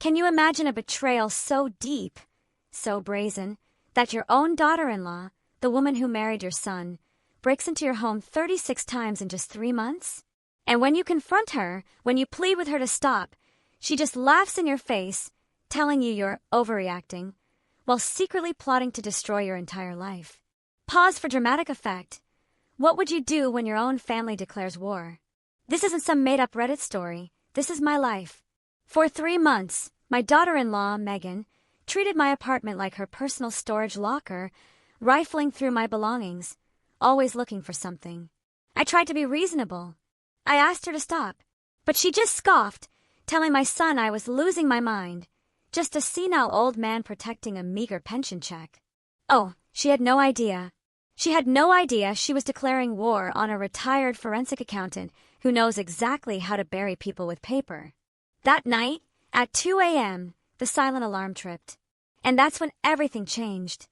Can you imagine a betrayal so deep, so brazen, that your own daughter-in-law, the woman who married your son, breaks into your home 36 times in just 3 months? And when you confront her, when you plead with her to stop, she just laughs in your face, telling you you're overreacting, while secretly plotting to destroy your entire life. Pause for dramatic effect. What would you do when your own family declares war? This isn't some made-up Reddit story. This is my life. For 3 months, my daughter-in-law, Megan, treated my apartment like her personal storage locker, rifling through my belongings, always looking for something. I tried to be reasonable. I asked her to stop, but she just scoffed, telling my son I was losing my mind, just a senile old man protecting a meager pension check. Oh, she had no idea. She had no idea she was declaring war on a retired forensic accountant who knows exactly how to bury people with paper. That night, at 2 a.m., the silent alarm tripped. And that's when everything changed.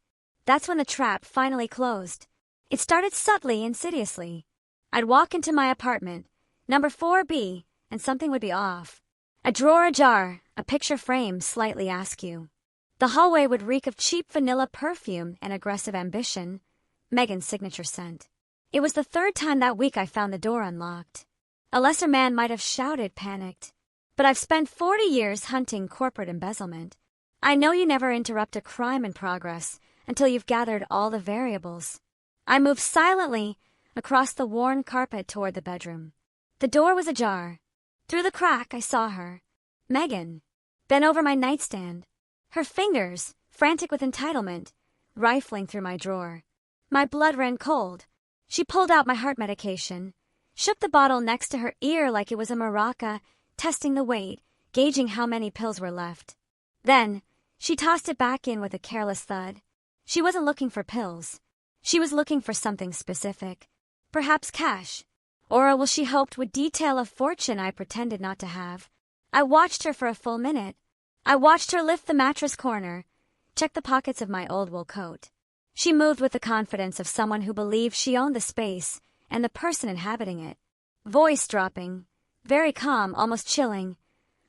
That's when the trap finally closed. It started subtly, insidiously. I'd walk into my apartment, number 4B, and something would be off. A drawer ajar, a picture frame slightly askew. The hallway would reek of cheap vanilla perfume and aggressive ambition, Megan's signature scent. It was the 3rd time that week I found the door unlocked. A lesser man might have shouted, panicked. But I've spent 40 years hunting corporate embezzlement. I know you never interrupt a crime in progress until you've gathered all the variables. I moved silently across the worn carpet toward the bedroom. The door was ajar. Through the crack, I saw her, Megan, bent over my nightstand, her fingers, frantic with entitlement, rifling through my drawer. My blood ran cold. She pulled out my heart medication, shook the bottle next to her ear like it was a maraca, testing the weight, gauging how many pills were left. Then, she tossed it back in with a careless thud. She wasn't looking for pills. She was looking for something specific. Perhaps cash. Or well, she hoped would detail a fortune I pretended not to have. I watched her for a full minute. I watched her lift the mattress corner, check the pockets of my old wool coat. She moved with the confidence of someone who believed she owned the space and the person inhabiting it. Voice dropping, very calm, almost chilling.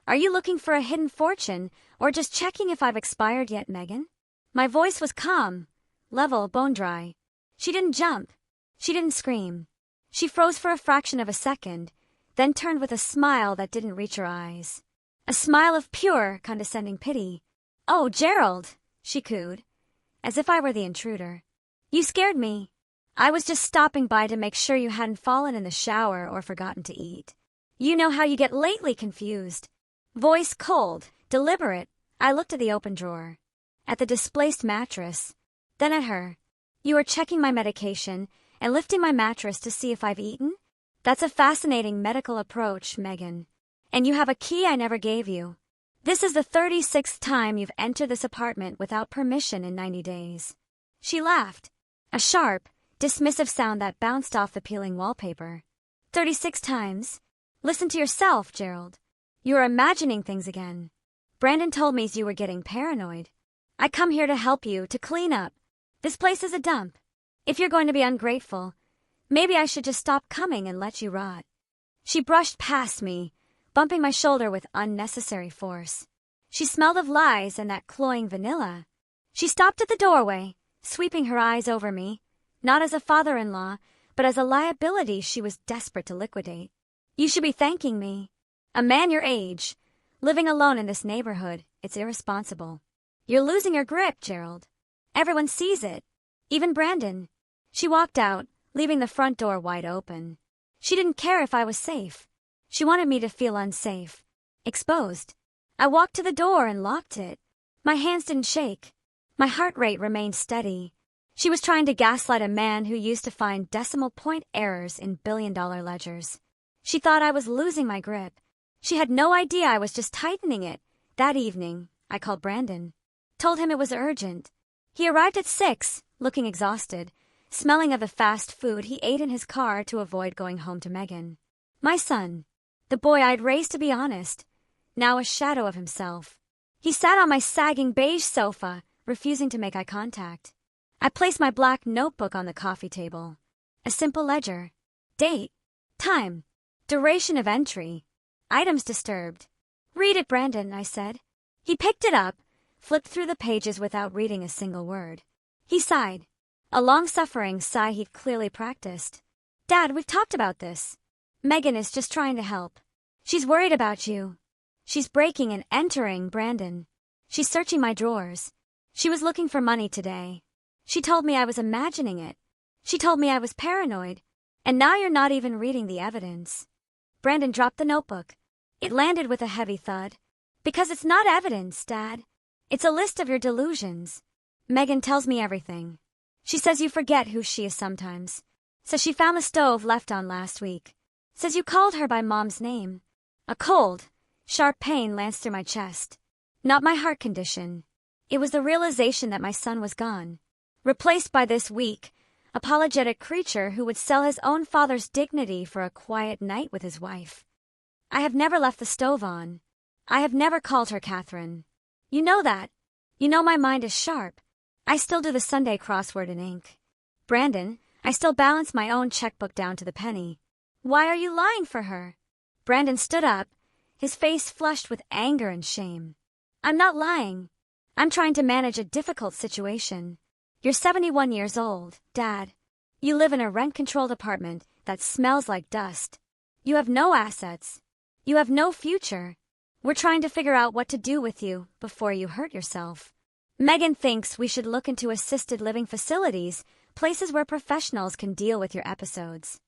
Are you looking for a hidden fortune, or just checking if I've expired yet, Megan? My voice was calm, level, bone dry. She didn't jump. She didn't scream. She froze for a fraction of a second, then turned with a smile that didn't reach her eyes. A smile of pure, condescending pity. Oh, Gerald, she cooed, as if I were the intruder. You scared me. I was just stopping by to make sure you hadn't fallen in the shower or forgotten to eat. You know how you get lately confused. Voice cold, deliberate. I looked at the open drawer, at the displaced mattress, then at her. You are checking my medication and lifting my mattress to see if I've eaten? That's a fascinating medical approach, Megan. And you have a key I never gave you. This is the 36th time you've entered this apartment without permission in 90 days. She laughed, a sharp, dismissive sound that bounced off the peeling wallpaper. 36 times? Listen to yourself, Gerald. You're imagining things again. Brandon told me you were getting paranoid. I come here to help you, to clean up. This place is a dump. If you're going to be ungrateful, maybe I should just stop coming and let you rot. She brushed past me, bumping my shoulder with unnecessary force. She smelled of lies and that cloying vanilla. She stopped at the doorway, sweeping her eyes over me, not as a father-in-law, but as a liability she was desperate to liquidate. You should be thanking me. A man your age, living alone in this neighborhood, it's irresponsible. You're losing your grip, Gerald. Everyone sees it. Even Brandon. She walked out, leaving the front door wide open. She didn't care if I was safe. She wanted me to feel unsafe, exposed. I walked to the door and locked it. My hands didn't shake. My heart rate remained steady. She was trying to gaslight a man who used to find decimal point errors in billion-dollar ledgers. She thought I was losing my grip. She had no idea I was just tightening it. That evening, I called Brandon. Told him it was urgent. He arrived at 6, looking exhausted, smelling of the fast food he ate in his car to avoid going home to Megan. My son, the boy I'd raised to be honest, now a shadow of himself. He sat on my sagging beige sofa, refusing to make eye contact. I placed my black notebook on the coffee table. A simple ledger. Date. Time. Duration of entry. Items disturbed. Read it, Brandon, I said. He picked it up, flipped through the pages without reading a single word. He sighed. A long-suffering sigh he'd clearly practiced. Dad, we've talked about this. Megan is just trying to help. She's worried about you. She's breaking and entering Brandon. She's searching my drawers. She was looking for money today. She told me I was imagining it. She told me I was paranoid. And now you're not even reading the evidence. Brandon dropped the notebook. It landed with a heavy thud. Because it's not evidence, Dad. It's a list of your delusions. Megan tells me everything. She says you forget who she is sometimes. Says she found the stove left on last week. Says you called her by Mom's name. A cold, sharp pain lanced through my chest. Not my heart condition. It was the realization that my son was gone. Replaced by this weak, apologetic creature who would sell his own father's dignity for a quiet night with his wife. I have never left the stove on. I have never called her Catherine. You know that. You know my mind is sharp. I still do the Sunday crossword in ink. Brandon, I still balance my own checkbook down to the penny. Why are you lying for her? Brandon stood up, his face flushed with anger and shame. I'm not lying. I'm trying to manage a difficult situation. You're 71 years old, Dad. You live in a rent-controlled apartment that smells like dust. You have no assets. You have no future. We're trying to figure out what to do with you before you hurt yourself. Megan thinks we should look into assisted living facilities, places where professionals can deal with your episodes.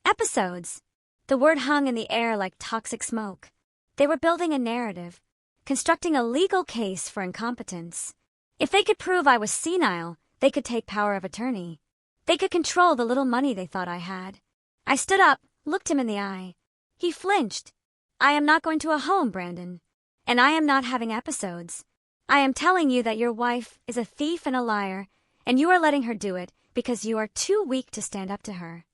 Episodes. The word hung in the air like toxic smoke. They were building a narrative, constructing a legal case for incompetence. If they could prove I was senile, they could take power of attorney. They could control the little money they thought I had. I stood up, looked him in the eye. He flinched. I am not going to a home, Brandon. And I am not having episodes. I am telling you that your wife is a thief and a liar, and you are letting her do it because you are too weak to stand up to her.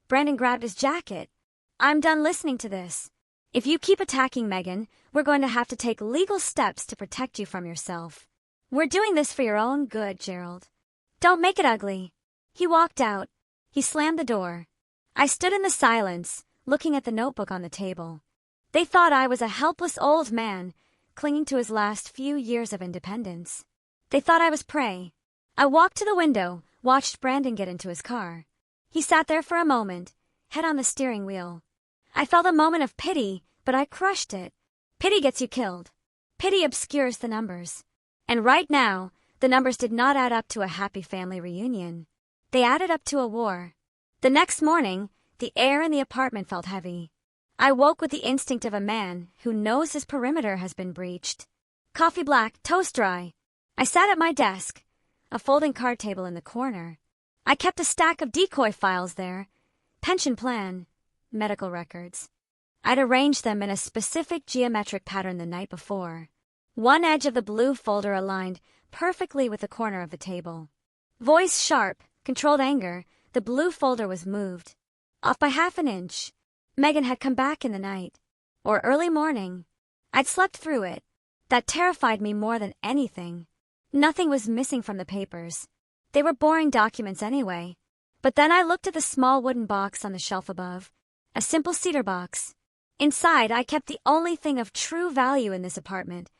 Brandon grabbed his jacket. I'm done listening to this. If you keep attacking Megan, we're going to have to take legal steps to protect you from yourself. We're doing this for your own good, Gerald. Don't make it ugly. He walked out. He slammed the door. I stood in the silence, looking at the notebook on the table. They thought I was a helpless old man, clinging to his last few years of independence. They thought I was prey. I walked to the window, watched Brandon get into his car. He sat there for a moment, head on the steering wheel. I felt a moment of pity, but I crushed it. Pity gets you killed. Pity obscures the numbers. And right now, the numbers did not add up to a happy family reunion. They added up to a war. The next morning, the air in the apartment felt heavy. I woke with the instinct of a man who knows his perimeter has been breached. Coffee black, toast dry. I sat at my desk, a folding card table in the corner. I kept a stack of decoy files there. Pension plan, medical records. I'd arranged them in a specific geometric pattern the night before. One edge of the blue folder aligned perfectly with the corner of the table. Voice sharp, controlled anger, the blue folder was moved. Off by half an inch. Megan had come back in the night. Or early morning. I'd slept through it. That terrified me more than anything. Nothing was missing from the papers. They were boring documents anyway. But then I looked at the small wooden box on the shelf above. A simple cedar box. Inside, I kept the only thing of true value in this apartment.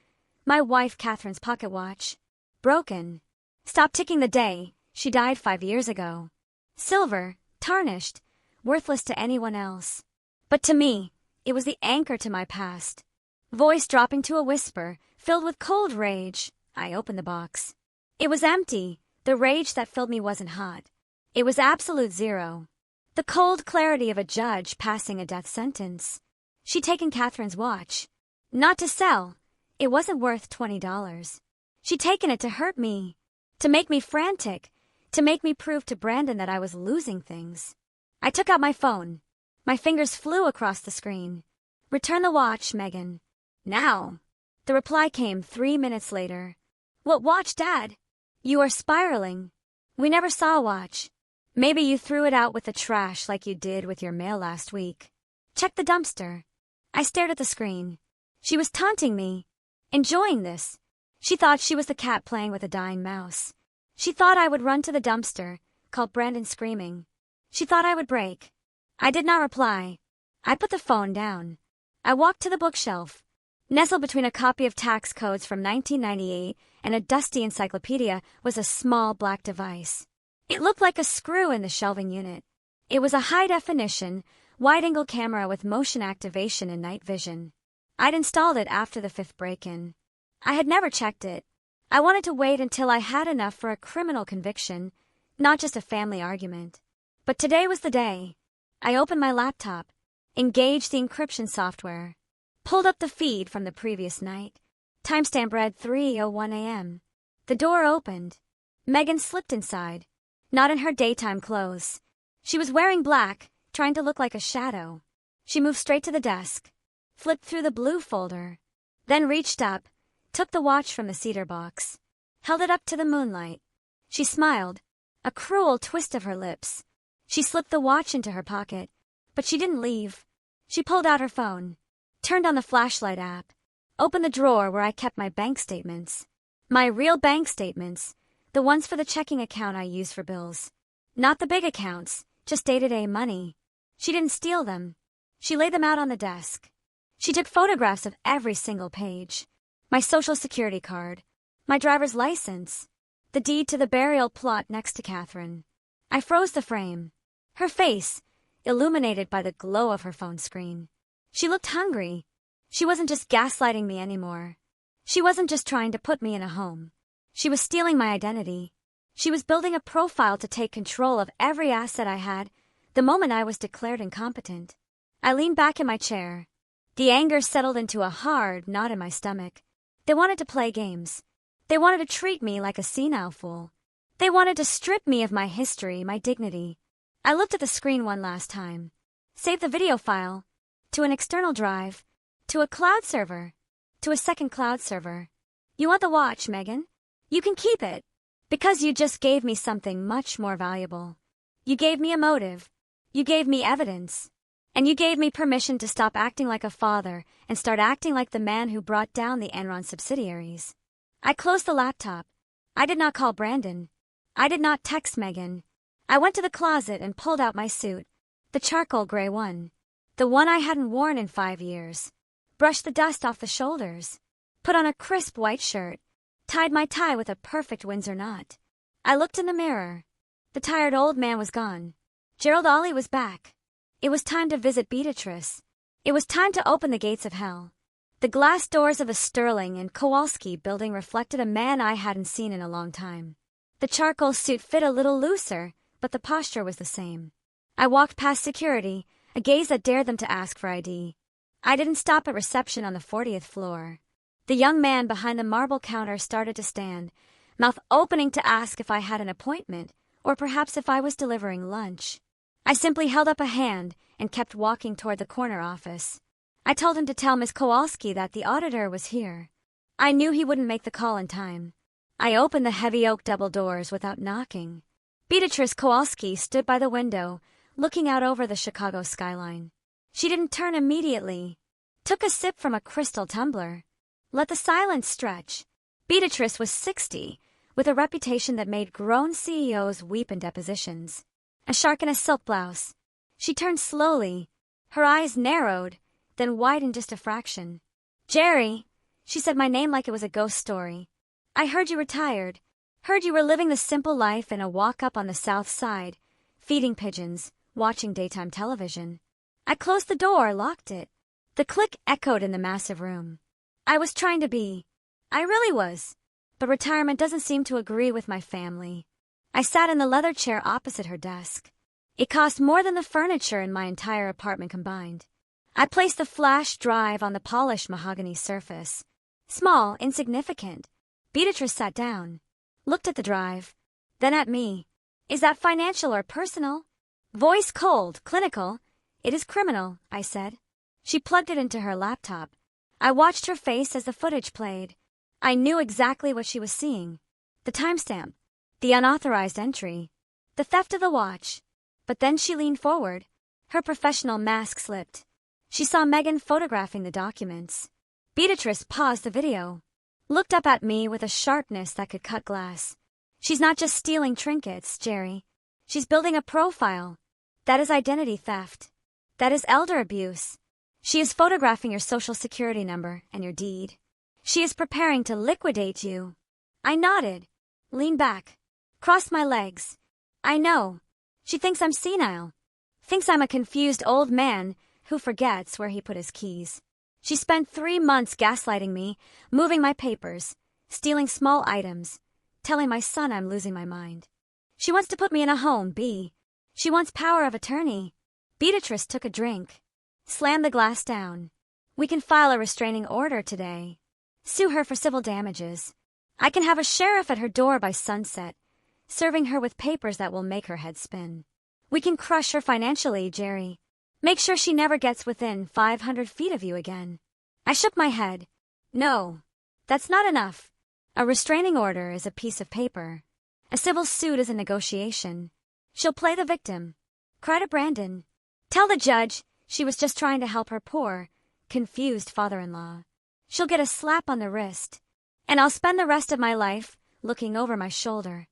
My wife Catherine's pocket watch. Broken. Stopped ticking the day. She died 5 years ago. Silver, tarnished, worthless to anyone else. But to me, it was the anchor to my past. Voice dropping to a whisper, filled with cold rage. I opened the box. It was empty. The rage that filled me wasn't hot. It was absolute zero. The cold clarity of a judge passing a death sentence. She'd taken Catherine's watch. Not to sell. It wasn't worth $20. She'd taken it to hurt me. To make me frantic. To make me prove to Brandon that I was losing things. I took out my phone. My fingers flew across the screen. Return the watch, Megan. Now. The reply came 3 minutes later. What watch, Dad? You are spiraling. We never saw a watch. Maybe you threw it out with the trash like you did with your mail last week. Check the dumpster. I stared at the screen. She was taunting me. Enjoying this. She thought she was the cat playing with a dying mouse. She thought I would run to the dumpster, call Brandon screaming. She thought I would break. I did not reply. I put the phone down. I walked to the bookshelf. Nestled between a copy of tax codes from 1998 and a dusty encyclopedia was a small black device. It looked like a screw in the shelving unit. It was a high-definition, wide-angle camera with motion activation and night vision. I'd installed it after the 5th break-in. I had never checked it. I wanted to wait until I had enough for a criminal conviction, not just a family argument. But today was the day. I opened my laptop, engaged the encryption software, pulled up the feed from the previous night. Timestamp read 3:01 a.m. The door opened. Megan slipped inside, not in her daytime clothes. She was wearing black, trying to look like a shadow. She moved straight to the desk, flipped through the blue folder, then reached up, took the watch from the cedar box, held it up to the moonlight. She smiled, a cruel twist of her lips. She slipped the watch into her pocket, but she didn't leave. She pulled out her phone, turned on the flashlight app, opened the drawer where I kept my bank statements. My real bank statements, the ones for the checking account I use for bills. Not the big accounts, just day-to-day money. She didn't steal them. She laid them out on the desk. She took photographs of every single page. My social security card, my driver's license, the deed to the burial plot next to Catherine. I froze the frame. Her face, illuminated by the glow of her phone screen. She looked hungry. She wasn't just gaslighting me anymore. She wasn't just trying to put me in a home. She was stealing my identity. She was building a profile to take control of every asset I had the moment I was declared incompetent. I leaned back in my chair. The anger settled into a hard knot in my stomach. They wanted to play games. They wanted to treat me like a senile fool. They wanted to strip me of my history, my dignity. I looked at the screen one last time. Saved the video file. To an external drive. To a cloud server. To a second cloud server. You want the watch, Megan? You can keep it. Because you just gave me something much more valuable. You gave me a motive. You gave me evidence. And you gave me permission to stop acting like a father and start acting like the man who brought down the Enron subsidiaries. I closed the laptop. I did not call Brandon. I did not text Megan. I went to the closet and pulled out my suit, the charcoal gray one, the one I hadn't worn in 5 years. Brushed the dust off the shoulders. Put on a crisp white shirt. Tied my tie with a perfect Windsor knot. I looked in the mirror. The tired old man was gone. Gerald Ollie was back. It was time to visit Beatrice. It was time to open the gates of hell. The glass doors of a Sterling and Kowalski building reflected a man I hadn't seen in a long time. The charcoal suit fit a little looser, but the posture was the same. I walked past security, a gaze that dared them to ask for ID. I didn't stop at reception on the 40th floor. The young man behind the marble counter started to stand, mouth opening to ask if I had an appointment, or perhaps if I was delivering lunch. I simply held up a hand and kept walking toward the corner office. I told him to tell Miss Kowalski that the auditor was here. I knew he wouldn't make the call in time. I opened the heavy oak double doors without knocking. Beatrice Kowalski stood by the window, looking out over the Chicago skyline. She didn't turn immediately. Took a sip from a crystal tumbler. Let the silence stretch. Beatrice was 60, with a reputation that made grown CEOs weep in depositions. A shark in a silk blouse. She turned slowly. Her eyes narrowed, then widened just a fraction. Jerry, she said my name like it was a ghost story. I heard you were tired. Heard you were living the simple life in a walk-up on the south side, feeding pigeons, watching daytime television. I closed the door, locked it. The click echoed in the massive room. I was trying to be. I really was. But retirement doesn't seem to agree with my family. I sat in the leather chair opposite her desk. It cost more than the furniture in my entire apartment combined. I placed the flash drive on the polished mahogany surface. Small, insignificant. Beatrice sat down, looked at the drive, then at me. Is that financial or personal? Voice cold, clinical. It is criminal, I said. She plugged it into her laptop. I watched her face as the footage played. I knew exactly what she was seeing. The timestamp. The unauthorized entry. The theft of the watch. But then she leaned forward. Her professional mask slipped. She saw Megan photographing the documents. Beatrice paused the video. Looked up at me with a sharpness that could cut glass. She's not just stealing trinkets, Jerry. She's building a profile. That is identity theft. That is elder abuse. She is photographing your social security number and your deed. She is preparing to liquidate you. I nodded, leaned back, crossed my legs. I know. She thinks I'm senile. Thinks I'm a confused old man who forgets where he put his keys. She spent 3 months gaslighting me, moving my papers, stealing small items, telling my son I'm losing my mind. She wants to put me in a home, B. She wants power of attorney. Beatrice took a drink, slammed the glass down. We can file a restraining order today. Sue her for civil damages. I can have a sheriff at her door by sunset, serving her with papers that will make her head spin. We can crush her financially, Jerry. Make sure she never gets within 500 feet of you again. I shook my head. No, that's not enough. A restraining order is a piece of paper. A civil suit is a negotiation. She'll play the victim. Cry to Brandon. Tell the judge she was just trying to help her poor, confused father-in-law. She'll get a slap on the wrist. And I'll spend the rest of my life looking over my shoulder.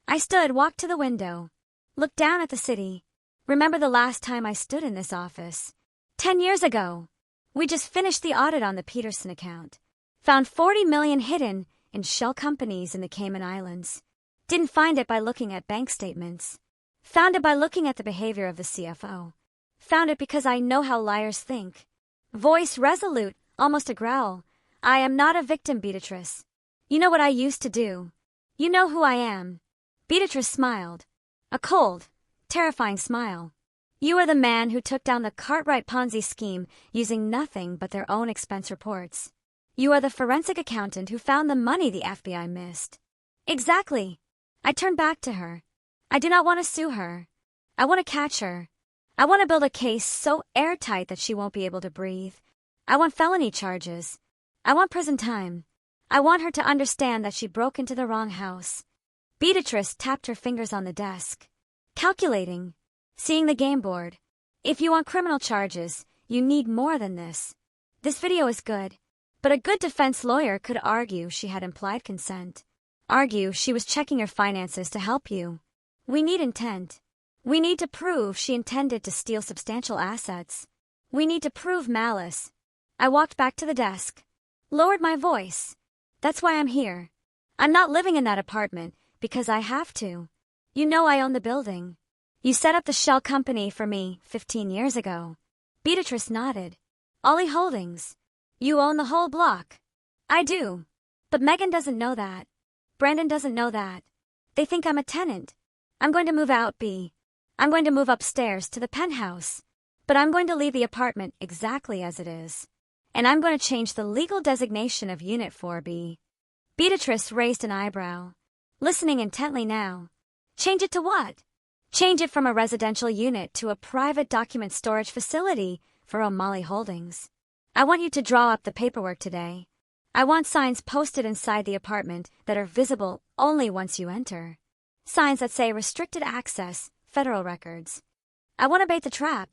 I walked to the window, looked down at the city. Remember the last time I stood in this office? 10 years ago. We just finished the audit on the Peterson account. Found $40 million hidden in shell companies in the Cayman Islands. Didn't find it by looking at bank statements. Found it by looking at the behavior of the CFO. Found it because I know how liars think. Voice resolute, almost a growl. I am not a victim, Beatrice. You know what I used to do. You know who I am. Beatrice smiled. A cold, terrifying smile. You are the man who took down the Cartwright Ponzi scheme using nothing but their own expense reports. You are the forensic accountant who found the money the FBI missed. Exactly. I turned back to her. I do not want to sue her. I want to catch her. I want to build a case so airtight that she won't be able to breathe. I want felony charges. I want prison time. I want her to understand that she broke into the wrong house. Beatrice tapped her fingers on the desk. Calculating. Seeing the game board. If you want criminal charges, you need more than this. This video is good, but a good defense lawyer could argue she had implied consent. Argue she was checking her finances to help you. We need intent. We need to prove she intended to steal substantial assets. We need to prove malice. I walked back to the desk. Lowered my voice. That's why I'm here. I'm not living in that apartment because I have to. You know I own the building. You set up the shell company for me 15 years ago. Beatrice nodded. Ollie Holdings. You own the whole block. I do. But Megan doesn't know that. Brandon doesn't know that. They think I'm a tenant. I'm going to move out, B. I'm going to move upstairs to the penthouse. But I'm going to leave the apartment exactly as it is. And I'm going to change the legal designation of Unit 4B. Beatrice raised an eyebrow, listening intently now. Change it to what? Change it from a residential unit to a private document storage facility for O'Malley Holdings. I want you to draw up the paperwork today. I want signs posted inside the apartment that are visible only once you enter. Signs that say restricted access, federal records. I want to bait the trap.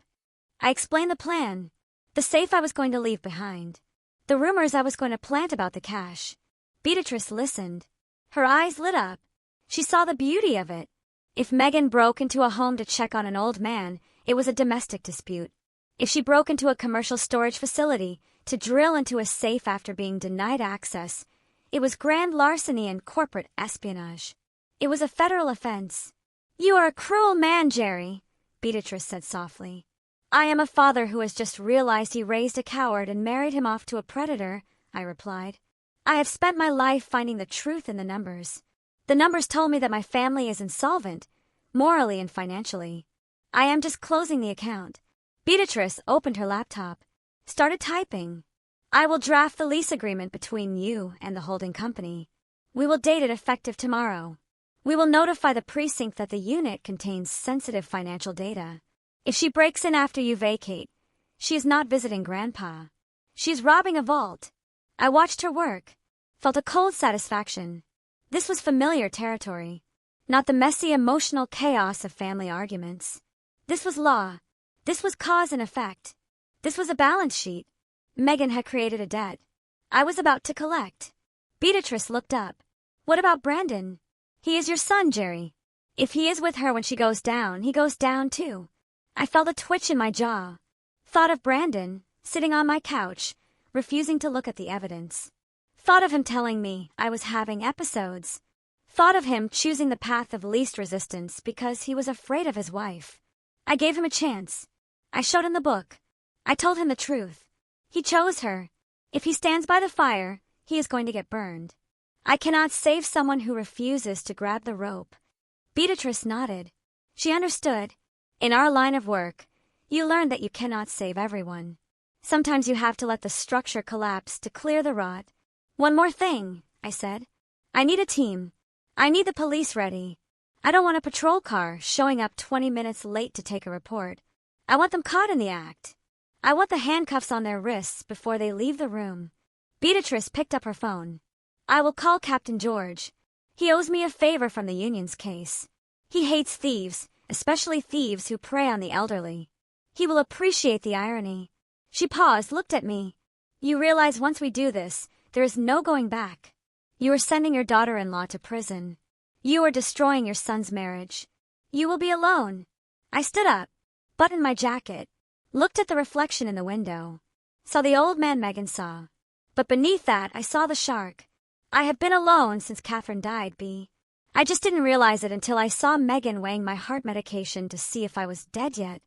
I explained the plan, the safe I was going to leave behind, the rumors I was going to plant about the cash. Beatrice listened. Her eyes lit up. She saw the beauty of it. If Megan broke into a home to check on an old man, it was a domestic dispute. If she broke into a commercial storage facility to drill into a safe after being denied access, it was grand larceny and corporate espionage. It was a federal offense. You are a cruel man, Jerry, Beatrice said softly. I am a father who has just realized he raised a coward and married him off to a predator, I replied. I have spent my life finding the truth in the numbers. The numbers told me that my family is insolvent, morally and financially. I am just closing the account. Beatrice opened her laptop, started typing. I will draft the lease agreement between you and the holding company. We will date it effective tomorrow. We will notify the precinct that the unit contains sensitive financial data. If she breaks in after you vacate, she is not visiting Grandpa. She is robbing a vault. I watched her work, felt a cold satisfaction. This was familiar territory, not the messy emotional chaos of family arguments. This was law. This was cause and effect. This was a balance sheet. Megan had created a debt. I was about to collect. Beatrice looked up. What about Brandon? He is your son, Jerry. If he is with her when she goes down, he goes down too. I felt a twitch in my jaw. Thought of Brandon, sitting on my couch, refusing to look at the evidence. Thought of him telling me I was having episodes. Thought of him choosing the path of least resistance because he was afraid of his wife. I gave him a chance. I showed him the book. I told him the truth. He chose her. If he stands by the fire, he is going to get burned. I cannot save someone who refuses to grab the rope. Beatrice nodded. She understood. In our line of work, you learn that you cannot save everyone. Sometimes you have to let the structure collapse to clear the rot. One more thing, I said. I need a team. I need the police ready. I don't want a patrol car showing up 20 minutes late to take a report. I want them caught in the act. I want the handcuffs on their wrists before they leave the room. Beatrice picked up her phone. I will call Captain George. He owes me a favor from the union's case. He hates thieves, especially thieves who prey on the elderly. He will appreciate the irony. She paused, looked at me. You realize once we do this, there is no going back. You are sending your daughter-in-law to prison. You are destroying your son's marriage. You will be alone. I stood up, buttoned my jacket, looked at the reflection in the window, saw the old man Megan saw. But beneath that, I saw the shark. I have been alone since Catherine died, B. I just didn't realize it until I saw Megan weighing my heart medication to see if I was dead yet.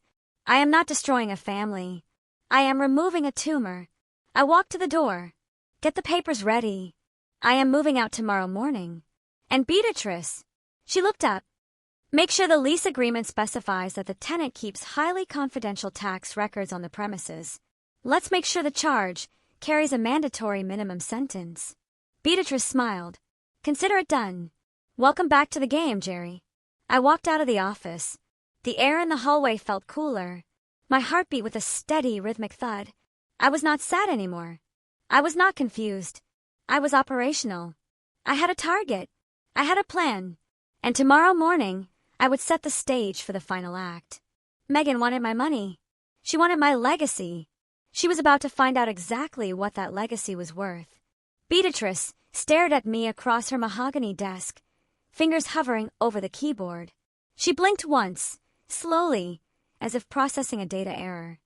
I am not destroying a family. I am removing a tumor. I walked to the door. Get the papers ready. I am moving out tomorrow morning. And Beatrice, she looked up. Make sure the lease agreement specifies that the tenant keeps highly confidential tax records on the premises. Let's make sure the charge carries a mandatory minimum sentence. Beatrice smiled. Consider it done. Welcome back to the game, Jerry. I walked out of the office. The air in the hallway felt cooler. My heart beat with a steady, rhythmic thud. I was not sad anymore. I was not confused. I was operational. I had a target. I had a plan. And tomorrow morning, I would set the stage for the final act. Megan wanted my money. She wanted my legacy. She was about to find out exactly what that legacy was worth. Beatrice stared at me across her mahogany desk, fingers hovering over the keyboard. She blinked once, slowly, as if processing a data error.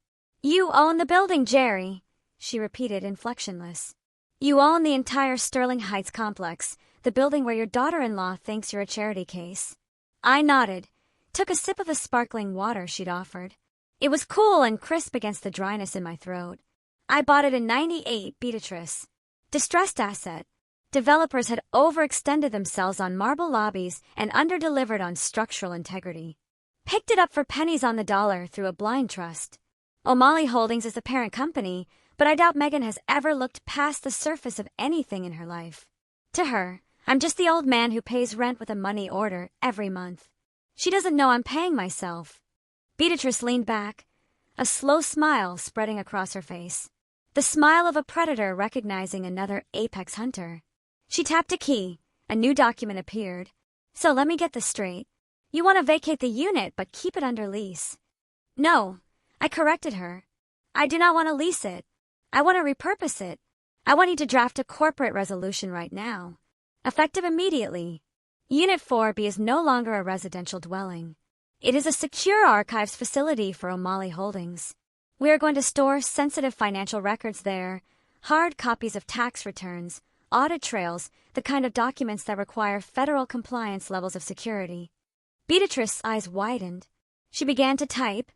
You own the building, Jerry, she repeated, inflectionless. You own the entire Sterling Heights complex, the building where your daughter-in-law thinks you're a charity case. I nodded, took a sip of the sparkling water she'd offered. It was cool and crisp against the dryness in my throat. I bought it in '98, Beatrice. Distressed asset. Developers had overextended themselves on marble lobbies and underdelivered on structural integrity. Picked it up for pennies on the dollar through a blind trust. O'Malley Holdings is the parent company, but I doubt Megan has ever looked past the surface of anything in her life. To her, I'm just the old man who pays rent with a money order every month. She doesn't know I'm paying myself. Beatrice leaned back, a slow smile spreading across her face. The smile of a predator recognizing another apex hunter. She tapped a key. A new document appeared. So let me get this straight. You want to vacate the unit but keep it under lease. No, I corrected her. I do not want to lease it. I want to repurpose it. I want you to draft a corporate resolution right now. Effective immediately. Unit 4B is no longer a residential dwelling. It is a secure archives facility for O'Malley Holdings. We are going to store sensitive financial records there, hard copies of tax returns, audit trails, the kind of documents that require federal compliance levels of security. Beatrice's eyes widened. She began to type,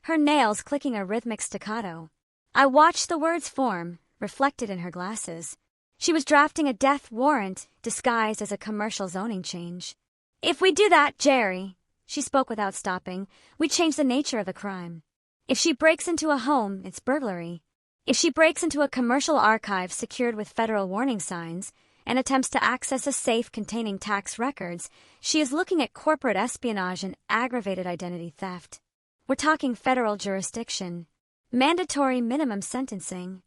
her nails clicking a rhythmic staccato. I watched the words form, reflected in her glasses. She was drafting a death warrant disguised as a commercial zoning change. If we do that, Jerry, she spoke without stopping, we change the nature of the crime. If she breaks into a home, it's burglary. If she breaks into a commercial archive secured with federal warning signs and attempts to access a safe containing tax records, she is looking at corporate espionage and aggravated identity theft. We're talking federal jurisdiction. Mandatory minimum sentencing.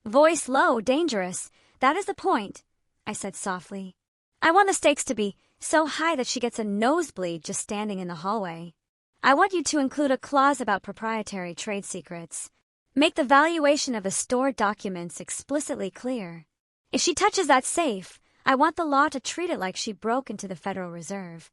Voice low, dangerous. That is the point, I said softly. I want the stakes to be so high that she gets a nosebleed just standing in the hallway. I want you to include a clause about proprietary trade secrets. Make the valuation of the stored documents explicitly clear. If she touches that safe, I want the law to treat it like she broke into the Federal Reserve.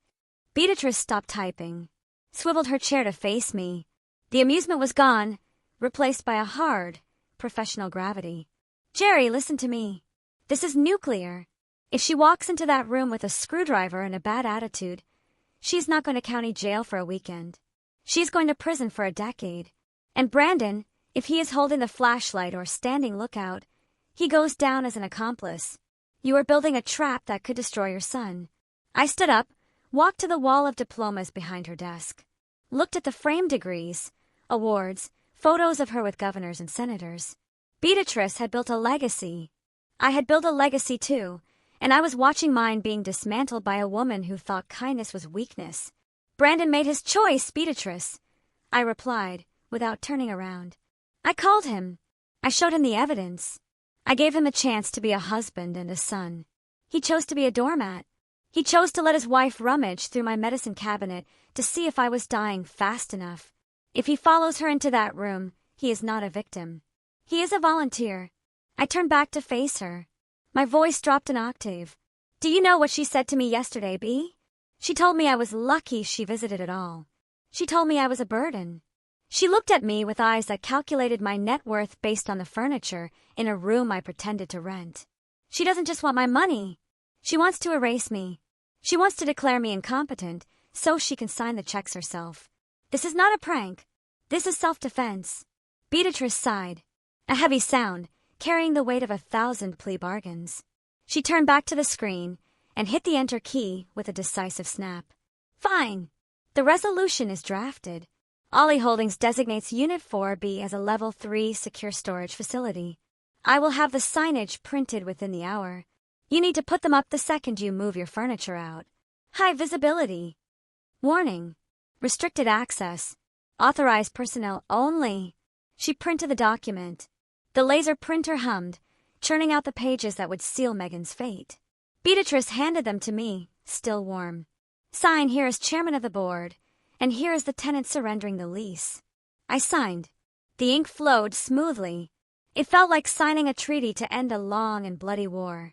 Beatrice stopped typing, swiveled her chair to face me. The amusement was gone, replaced by a hard, professional gravity. Jerry, listen to me. This is nuclear. If she walks into that room with a screwdriver and a bad attitude, she's not going to county jail for a weekend. She's going to prison for a decade. And Brandon, if he is holding the flashlight or standing lookout, he goes down as an accomplice. You are building a trap that could destroy your son. I stood up, walked to the wall of diplomas behind her desk, looked at the framed degrees, awards, photos of her with governors and senators. Beatrice had built a legacy. I had built a legacy too, and I was watching mine being dismantled by a woman who thought kindness was weakness. Brandon made his choice, Beatrice, I replied, without turning around. I called him. I showed him the evidence. I gave him a chance to be a husband and a son. He chose to be a doormat. He chose to let his wife rummage through my medicine cabinet to see if I was dying fast enough. If he follows her into that room, he is not a victim. He is a volunteer. I turned back to face her. My voice dropped an octave. Do you know what she said to me yesterday, B? She told me I was lucky she visited at all. She told me I was a burden. She looked at me with eyes that calculated my net worth based on the furniture in a room I pretended to rent. She doesn't just want my money. She wants to erase me. She wants to declare me incompetent so she can sign the checks herself. This is not a prank. This is self-defense. Beatrice sighed, a heavy sound, carrying the weight of 1,000 plea bargains. She turned back to the screen and hit the enter key with a decisive snap. Fine. The resolution is drafted. Ollie Holdings designates Unit 4B as a Level 3 secure storage facility. I will have the signage printed within the hour. You need to put them up the second you move your furniture out. High visibility. Warning. Restricted access. Authorized personnel only. She printed the document. The laser printer hummed, churning out the pages that would seal Megan's fate. Beatrice handed them to me, still warm. Sign here as chairman of the board, and here is the tenant surrendering the lease. I signed. The ink flowed smoothly. It felt like signing a treaty to end a long and bloody war.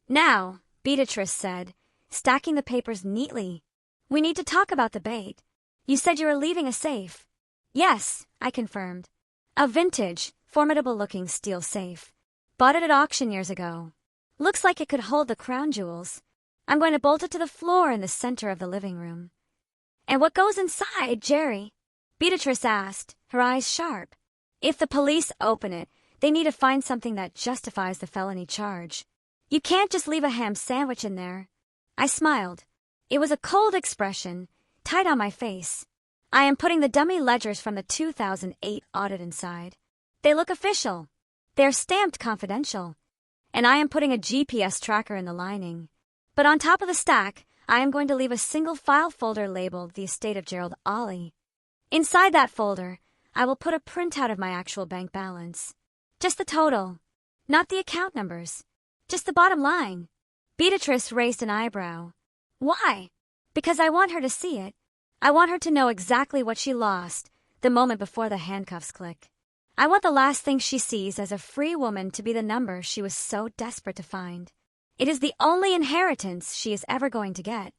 Now, Beatrice said, stacking the papers neatly, we need to talk about the bait. You said you were leaving a safe. Yes, I confirmed. A vintage, formidable-looking steel safe. Bought it at auction years ago. Looks like it could hold the crown jewels. I'm going to bolt it to the floor in the center of the living room. And what goes inside, Jerry? Beatrice asked, her eyes sharp. If the police open it, they need to find something that justifies the felony charge. You can't just leave a ham sandwich in there. I smiled. It was a cold expression, tight on my face. I am putting the dummy ledgers from the 2008 audit inside. They look official. They're stamped confidential. And I am putting a GPS tracker in the lining. But on top of the stack, I am going to leave a single file folder labeled The Estate of Gerald Ollie. Inside that folder, I will put a printout of my actual bank balance. Just the total, not the account numbers. Just the bottom line. Beatrice raised an eyebrow. Why? Because I want her to see it. I want her to know exactly what she lost the moment before the handcuffs click. I want the last thing she sees as a free woman to be the number she was so desperate to find. It is the only inheritance she is ever going to get.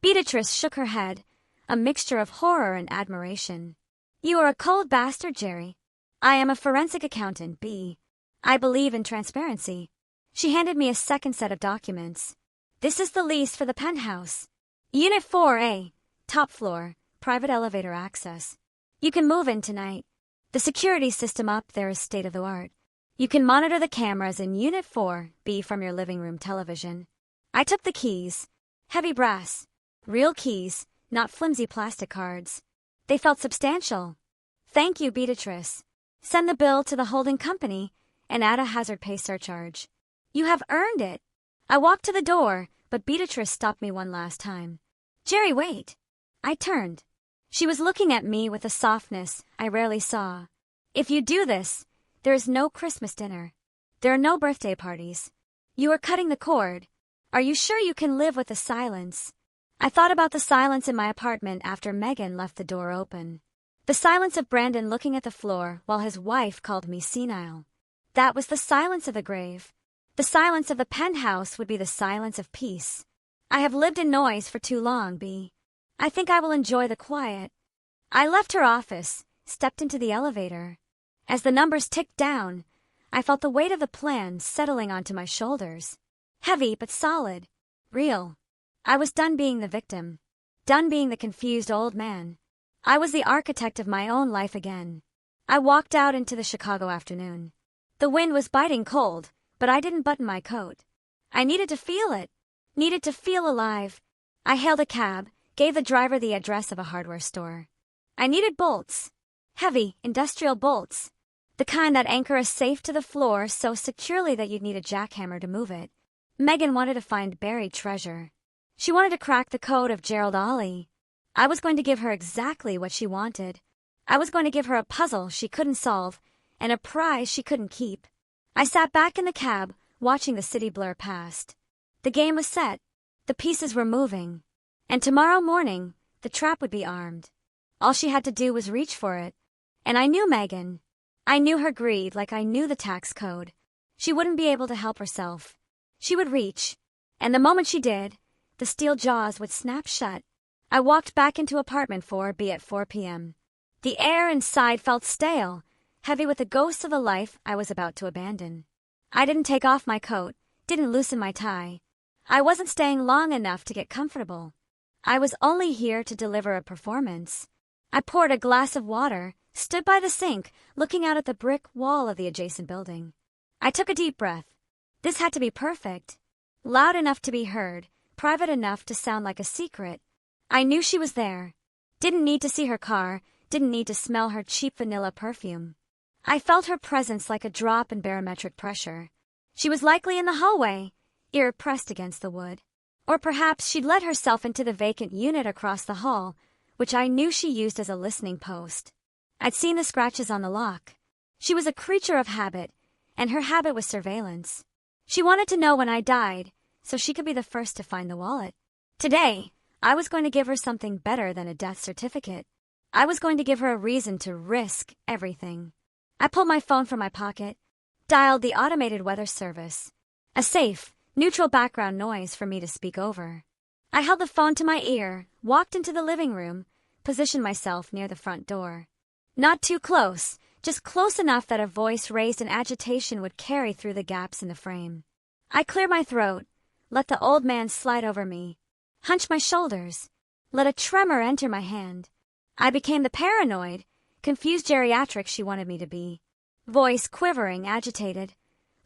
Beatrice shook her head, a mixture of horror and admiration. You are a cold bastard, Jerry. I am a forensic accountant, B. I believe in transparency. She handed me a second set of documents. This is the lease for the penthouse. Unit 4A, top floor, private elevator access. You can move in tonight. The security system up there is state-of-the-art. You can monitor the cameras in Unit 4B from your living room television. I took the keys. Heavy brass. Real keys, not flimsy plastic cards. They felt substantial. Thank you, Beatrice. Send the bill to the holding company and add a hazard pay surcharge. You have earned it. I walked to the door, but Beatrice stopped me one last time. Jerry, wait. I turned. She was looking at me with a softness I rarely saw. If you do this, there is no Christmas dinner. There are no birthday parties. You are cutting the cord. Are you sure you can live with the silence? I thought about the silence in my apartment after Megan left the door open. The silence of Brandon looking at the floor while his wife called me senile. That was the silence of the grave. The silence of the penthouse would be the silence of peace. I have lived in noise for too long, B. I think I will enjoy the quiet. I left her office, stepped into the elevator. As the numbers ticked down, I felt the weight of the plan settling onto my shoulders. Heavy but solid. Real. I was done being the victim. Done being the confused old man. I was the architect of my own life again. I walked out into the Chicago afternoon. The wind was biting cold, but I didn't button my coat. I needed to feel it. Needed to feel alive. I hailed a cab, gave the driver the address of a hardware store. I needed bolts. Heavy, industrial bolts. The kind that anchor a safe to the floor so securely that you'd need a jackhammer to move it. Megan wanted to find buried treasure. She wanted to crack the code of Gerald Ollie. I was going to give her exactly what she wanted. I was going to give her a puzzle she couldn't solve and a prize she couldn't keep. I sat back in the cab, watching the city blur past. The game was set. The pieces were moving. And tomorrow morning, the trap would be armed. All she had to do was reach for it. And I knew Megan. I knew her greed like I knew the tax code. She wouldn't be able to help herself. She would reach. And the moment she did, the steel jaws would snap shut. I walked back into apartment 4B at 4 p.m. The air inside felt stale, heavy with the ghosts of a life I was about to abandon. I didn't take off my coat, didn't loosen my tie. I wasn't staying long enough to get comfortable. I was only here to deliver a performance. I poured a glass of water, stood by the sink, looking out at the brick wall of the adjacent building. I took a deep breath. This had to be perfect. Loud enough to be heard, private enough to sound like a secret. I knew she was there. Didn't need to see her car, didn't need to smell her cheap vanilla perfume. I felt her presence like a drop in barometric pressure. She was likely in the hallway, ear pressed against the wood. Or perhaps she'd let herself into the vacant unit across the hall, which I knew she used as a listening post. I'd seen the scratches on the lock. She was a creature of habit, and her habit was surveillance. She wanted to know when I died, so she could be the first to find the wallet. Today, I was going to give her something better than a death certificate. I was going to give her a reason to risk everything. I pulled my phone from my pocket, dialed the automated weather service. A safe, neutral background noise for me to speak over. I held the phone to my ear, walked into the living room, positioned myself near the front door. Not too close, just close enough that a voice raised in agitation would carry through the gaps in the frame. I cleared my throat, let the old man slide over me, hunched my shoulders, let a tremor enter my hand. I became the paranoid, confused geriatric she wanted me to be. Voice quivering, agitated.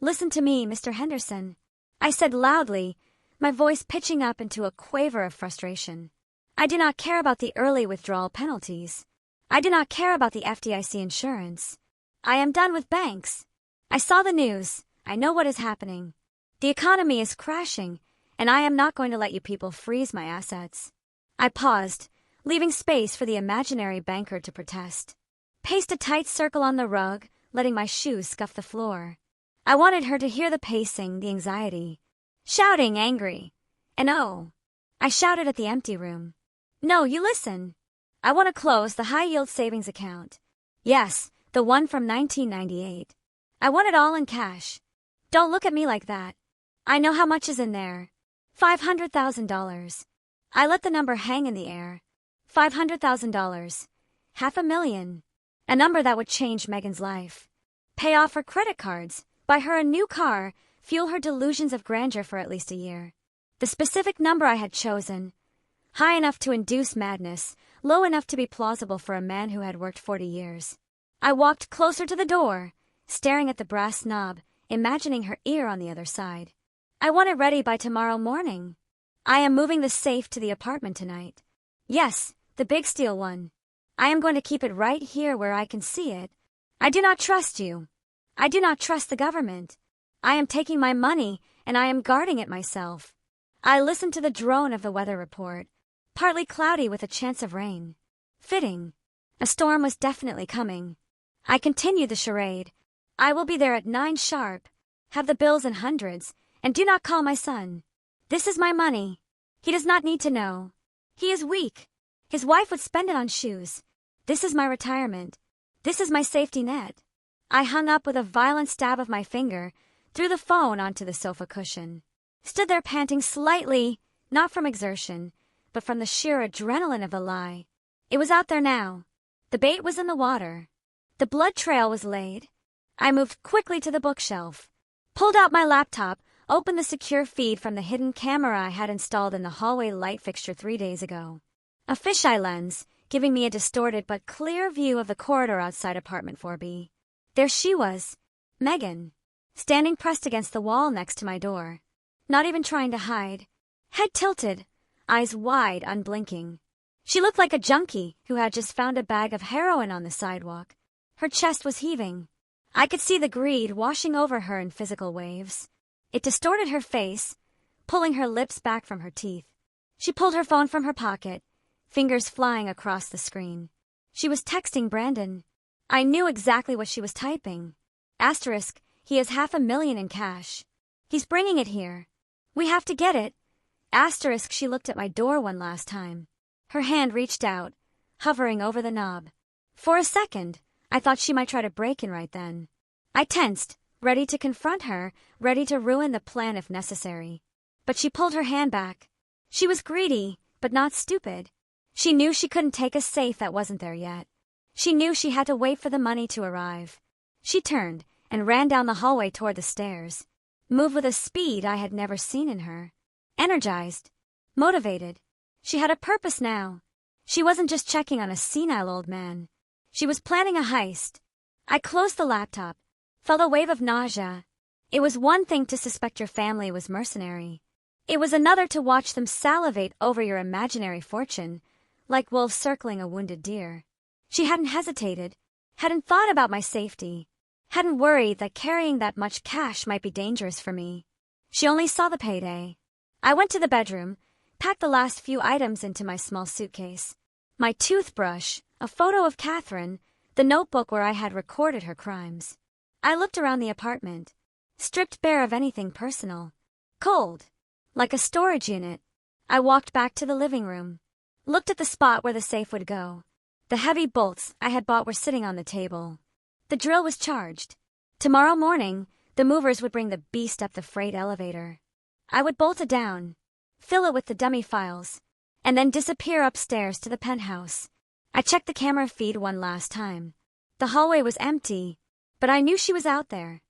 "Listen to me, Mr. Henderson," I said loudly, my voice pitching up into a quaver of frustration. I do not care about the early withdrawal penalties. I do not care about the FDIC insurance. I am done with banks. I saw the news. I know what is happening. The economy is crashing, and I am not going to let you people freeze my assets. I paused, leaving space for the imaginary banker to protest. Paced a tight circle on the rug, letting my shoes scuff the floor. I wanted her to hear the pacing, the anxiety. Shouting, angry. And oh, I shouted at the empty room. "No, you listen. I want to close the high-yield savings account. Yes, the one from 1998. I want it all in cash. Don't look at me like that. I know how much is in there. $500,000. I let the number hang in the air. $500,000. $500,000. A number that would change Megan's life. Pay off her credit cards, buy her a new car, fuel her delusions of grandeur for at least a year. The specific number I had chosen, high enough to induce madness, low enough to be plausible for a man who had worked 40 years. I walked closer to the door, staring at the brass knob, imagining her ear on the other side. I want it ready by tomorrow morning. I am moving the safe to the apartment tonight. Yes, the big steel one. I am going to keep it right here where I can see it. I do not trust you. I do not trust the government. I am taking my money, and I am guarding it myself. I listened to the drone of the weather report, partly cloudy with a chance of rain. Fitting. A storm was definitely coming. I continued the charade. I will be there at 9 sharp. Have the bills in hundreds, and do not call my son. This is my money. He does not need to know. He is weak. His wife would spend it on shoes. This is my retirement. This is my safety net. I hung up with a violent stab of my finger, threw the phone onto the sofa cushion. Stood there panting slightly, not from exertion, but from the sheer adrenaline of the lie. It was out there now. The bait was in the water. The blood trail was laid. I moved quickly to the bookshelf, pulled out my laptop, opened the secure feed from the hidden camera I had installed in the hallway light fixture 3 days ago. A fisheye lens, giving me a distorted but clear view of the corridor outside apartment 4B. There she was, Megan, standing pressed against the wall next to my door, not even trying to hide, head tilted, eyes wide, unblinking. She looked like a junkie who had just found a bag of heroin on the sidewalk. Her chest was heaving. I could see the greed washing over her in physical waves. It distorted her face, pulling her lips back from her teeth. She pulled her phone from her pocket, fingers flying across the screen. She was texting Brandon. I knew exactly what she was typing. Asterisk, he has $500,000 in cash. He's bringing it here. We have to get it. Asterisk, she looked at my door one last time. Her hand reached out, hovering over the knob. For a second, I thought she might try to break in right then. I tensed, ready to confront her, ready to ruin the plan if necessary. But she pulled her hand back. She was greedy, but not stupid. She knew she couldn't take a safe that wasn't there yet. She knew she had to wait for the money to arrive. She turned and ran down the hallway toward the stairs, moved with a speed I had never seen in her. Energized, motivated. She had a purpose now. She wasn't just checking on a senile old man. She was planning a heist. I closed the laptop, felt a wave of nausea. It was one thing to suspect your family was mercenary. It was another to watch them salivate over your imaginary fortune, like wolves circling a wounded deer. She hadn't hesitated, hadn't thought about my safety, hadn't worried that carrying that much cash might be dangerous for me. She only saw the payday. I went to the bedroom, packed the last few items into my small suitcase. My toothbrush, a photo of Catherine, the notebook where I had recorded her crimes. I looked around the apartment, stripped bare of anything personal. Cold, like a storage unit. I walked back to the living room, looked at the spot where the safe would go. The heavy bolts I had bought were sitting on the table. The drill was charged. Tomorrow morning, the movers would bring the beast up the freight elevator. I would bolt it down, fill it with the dummy files, and then disappear upstairs to the penthouse. I checked the camera feed one last time. The hallway was empty, but I knew she was out there.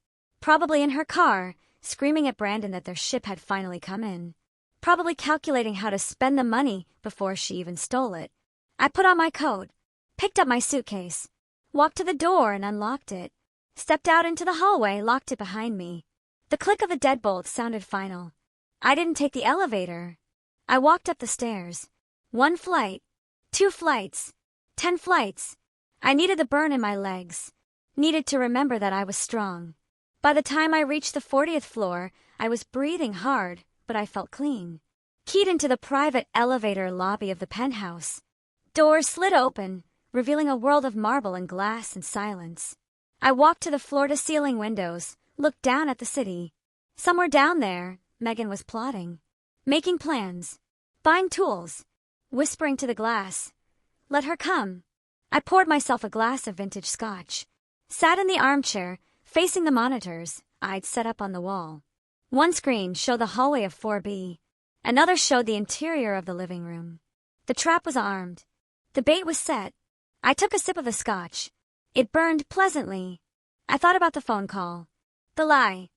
Probably in her car, screaming at Brandon that their ship had finally come in. Probably calculating how to spend the money before she even stole it. I put on my coat, picked up my suitcase, walked to the door and unlocked it, stepped out into the hallway, locked it behind me. The click of the deadbolt sounded final. I didn't take the elevator. I walked up the stairs. 1 flight, 2 flights, 10 flights. I needed the burn in my legs, needed to remember that I was strong. By the time I reached the 40th floor, I was breathing hard, but I felt clean. Keyed into the private elevator lobby of the penthouse. Doors slid open, revealing a world of marble and glass and silence. I walked to the floor-to-ceiling windows, looked down at the city. Somewhere down there, Megan was plotting, making plans, buying tools, whispering to the glass. Let her come. I poured myself a glass of vintage scotch, sat in the armchair, facing the monitors I'd set up on the wall. One screen showed the hallway of 4B. Another showed the interior of the living room. The trap was armed. The bait was set. I took a sip of the scotch. It burned pleasantly. I thought about the phone call. The lie.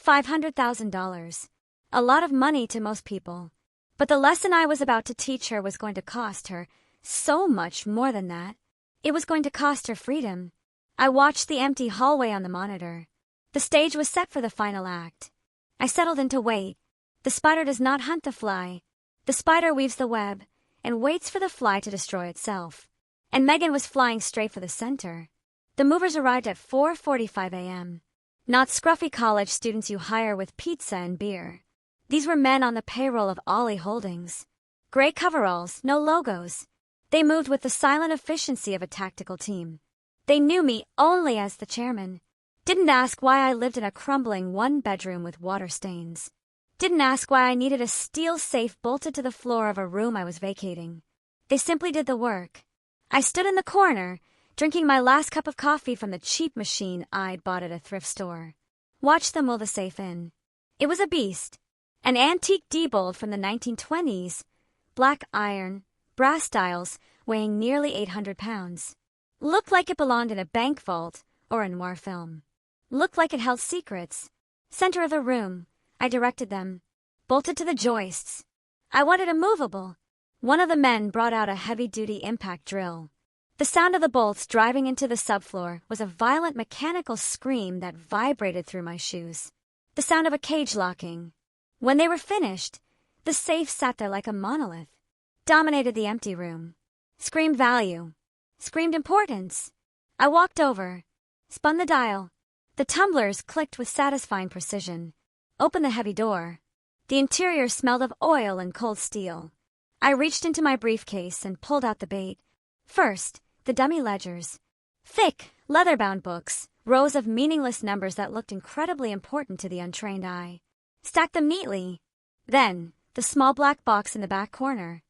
$500,000. A lot of money to most people. But the lesson I was about to teach her was going to cost her so much more than that. It was going to cost her freedom. I watched the empty hallway on the monitor. The stage was set for the final act. I settled in to wait. The spider does not hunt the fly. The spider weaves the web and waits for the fly to destroy itself. And Megan was flying straight for the center. The movers arrived at 4:45 a.m. Not scruffy college students you hire with pizza and beer. These were men on the payroll of Ollie Holdings. Gray coveralls, no logos. They moved with the silent efficiency of a tactical team. They knew me only as the chairman. Didn't ask why I lived in a crumbling one-bedroom with water stains. Didn't ask why I needed a steel safe bolted to the floor of a room I was vacating. They simply did the work. I stood in the corner, drinking my last cup of coffee from the cheap machine I'd bought at a thrift store. Watched them wheel the safe in. It was a beast. An antique Diebold from the 1920s. Black iron, brass dials, weighing nearly 800 pounds. Looked like it belonged in a bank vault or a noir film. Looked like it held secrets. Center of the room. I directed them. Bolted to the joists. I wanted it movable. One of the men brought out a heavy-duty impact drill. The sound of the bolts driving into the subfloor was a violent mechanical scream that vibrated through my shoes. The sound of a cage locking. When they were finished, the safe sat there like a monolith. Dominated the empty room. Screamed value. Screamed importance. I walked over. Spun the dial. The tumblers clicked with satisfying precision. Opened the heavy door. The interior smelled of oil and cold steel. I reached into my briefcase and pulled out the bait. First, the dummy ledgers. Thick, leather-bound books, rows of meaningless numbers that looked incredibly important to the untrained eye. Stacked them neatly. Then, the small black box in the back corner.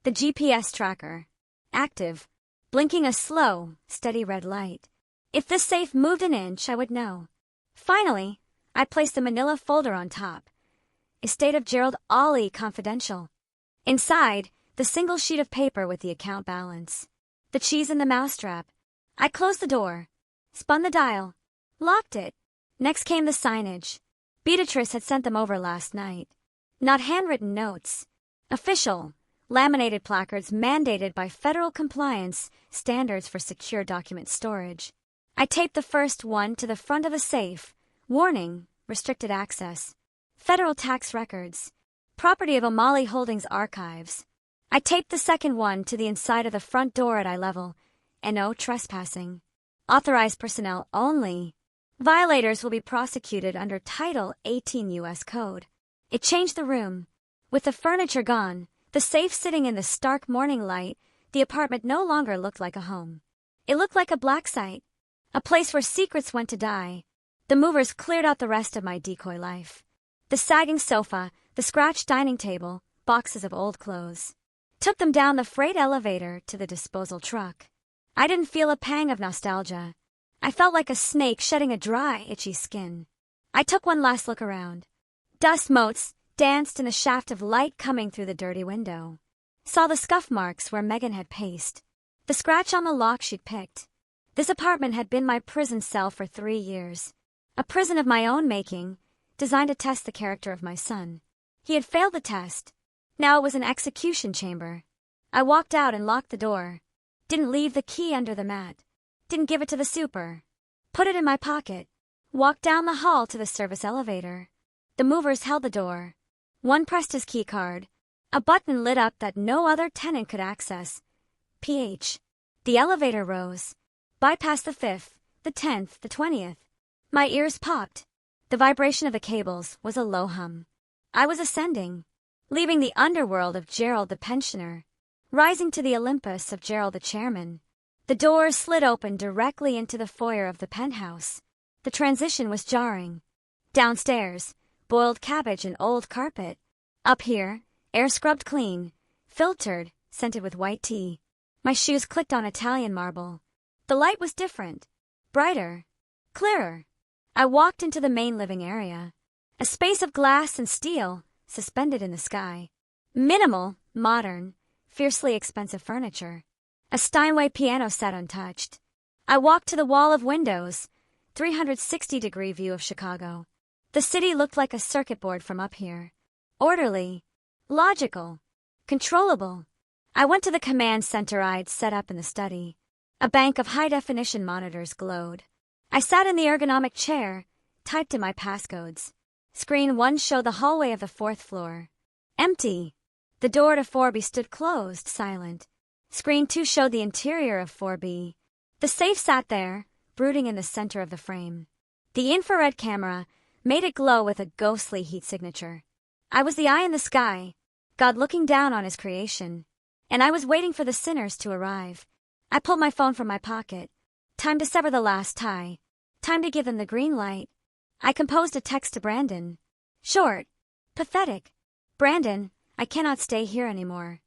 The GPS tracker. Active. Blinking a slow, steady red light. If this safe moved an inch, I would know. Finally, I placed the manila folder on top. Estate of Gerald Ollie Confidential. Inside, the single sheet of paper with the account balance. The cheese in the mousetrap. I closed the door. Spun the dial. Locked it. Next came the signage. Beatrice had sent them over last night. Not handwritten notes. Official, laminated placards mandated by federal compliance standards for secure document storage. I taped the first one to the front of the safe. Warning, restricted access. Federal tax records. Property of O'Malley Holdings archives. I taped the second one to the inside of the front door at eye level. And no trespassing. Authorized personnel only. Violators will be prosecuted under Title 18 U.S. Code. It changed the room. With the furniture gone, the safe sitting in the stark morning light, the apartment no longer looked like a home. It looked like a black site. A place where secrets went to die. The movers cleared out the rest of my decoy life. The sagging sofa, the scratched dining table, boxes of old clothes. Took them down the freight elevator to the disposal truck. I didn't feel a pang of nostalgia. I felt like a snake shedding a dry, itchy skin. I took one last look around. Dust motes danced in the shaft of light coming through the dirty window. Saw the scuff marks where Megan had paced. The scratch on the lock she'd picked. This apartment had been my prison cell for 3 years. A prison of my own making, designed to test the character of my son. He had failed the test. Now it was an execution chamber. I walked out and locked the door. Didn't leave the key under the mat. Didn't give it to the super. Put it in my pocket. Walked down the hall to the service elevator. The movers held the door. One pressed his key card. A button lit up that no other tenant could access. PH. The elevator rose. Bypassed the 5th, the 10th, the 20th. My ears popped. The vibration of the cables was a low hum. I was ascending, leaving the underworld of Gerald the pensioner, rising to the Olympus of Gerald the chairman. The doors slid open directly into the foyer of the penthouse. The transition was jarring. Downstairs, boiled cabbage and old carpet. Up here, air scrubbed clean, filtered, scented with white tea. My shoes clicked on Italian marble. The light was different, brighter, clearer. I walked into the main living area. A space of glass and steel, suspended in the sky. Minimal, modern, fiercely expensive furniture. A Steinway piano sat untouched. I walked to the wall of windows, 360-degree view of Chicago. The city looked like a circuit board from up here. Orderly, logical, controllable. I went to the command center I'd set up in the study. A bank of high-definition monitors glowed. I sat in the ergonomic chair, typed in my passcodes. Screen 1 showed the hallway of the 4th floor. Empty. The door to 4B stood closed, silent. Screen 2 showed the interior of 4B. The safe sat there, brooding in the center of the frame. The infrared camera made it glow with a ghostly heat signature. I was the eye in the sky, God looking down on his creation. And I was waiting for the sinners to arrive. I pulled my phone from my pocket. Time to sever the last tie. Time to give them the green light. I composed a text to Brandon. Short. Pathetic. Brandon, I cannot stay here anymore.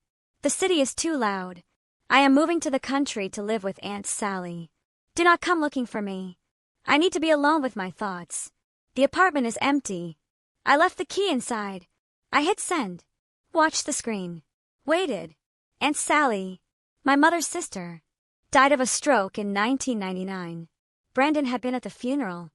The city is too loud. I am moving to the country to live with Aunt Sally. Do not come looking for me. I need to be alone with my thoughts. The apartment is empty. I left the key inside. I hit send. Watched the screen. Waited. Aunt Sally, my mother's sister, died of a stroke in 1999. Brandon had been at the funeral.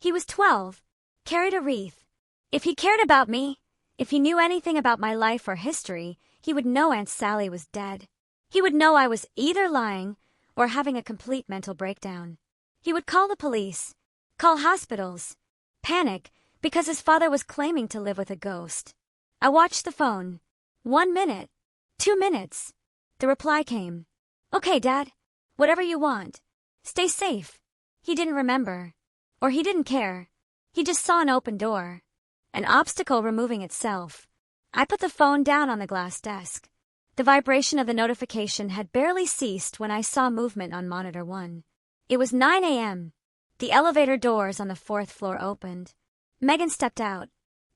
He was 12, carried a wreath. If he cared about me, if he knew anything about my life or history, he would know Aunt Sally was dead. He would know I was either lying or having a complete mental breakdown. He would call the police, call hospitals, panic because his father was claiming to live with a ghost. I watched the phone. 1 minute, 2 minutes. The reply came. Okay, Dad, whatever you want. Stay safe. He didn't remember. Or he didn't care. He just saw an open door. An obstacle removing itself. I put the phone down on the glass desk. The vibration of the notification had barely ceased when I saw movement on monitor 1. It was 9 a.m. The elevator doors on the 4th floor opened. Megan stepped out.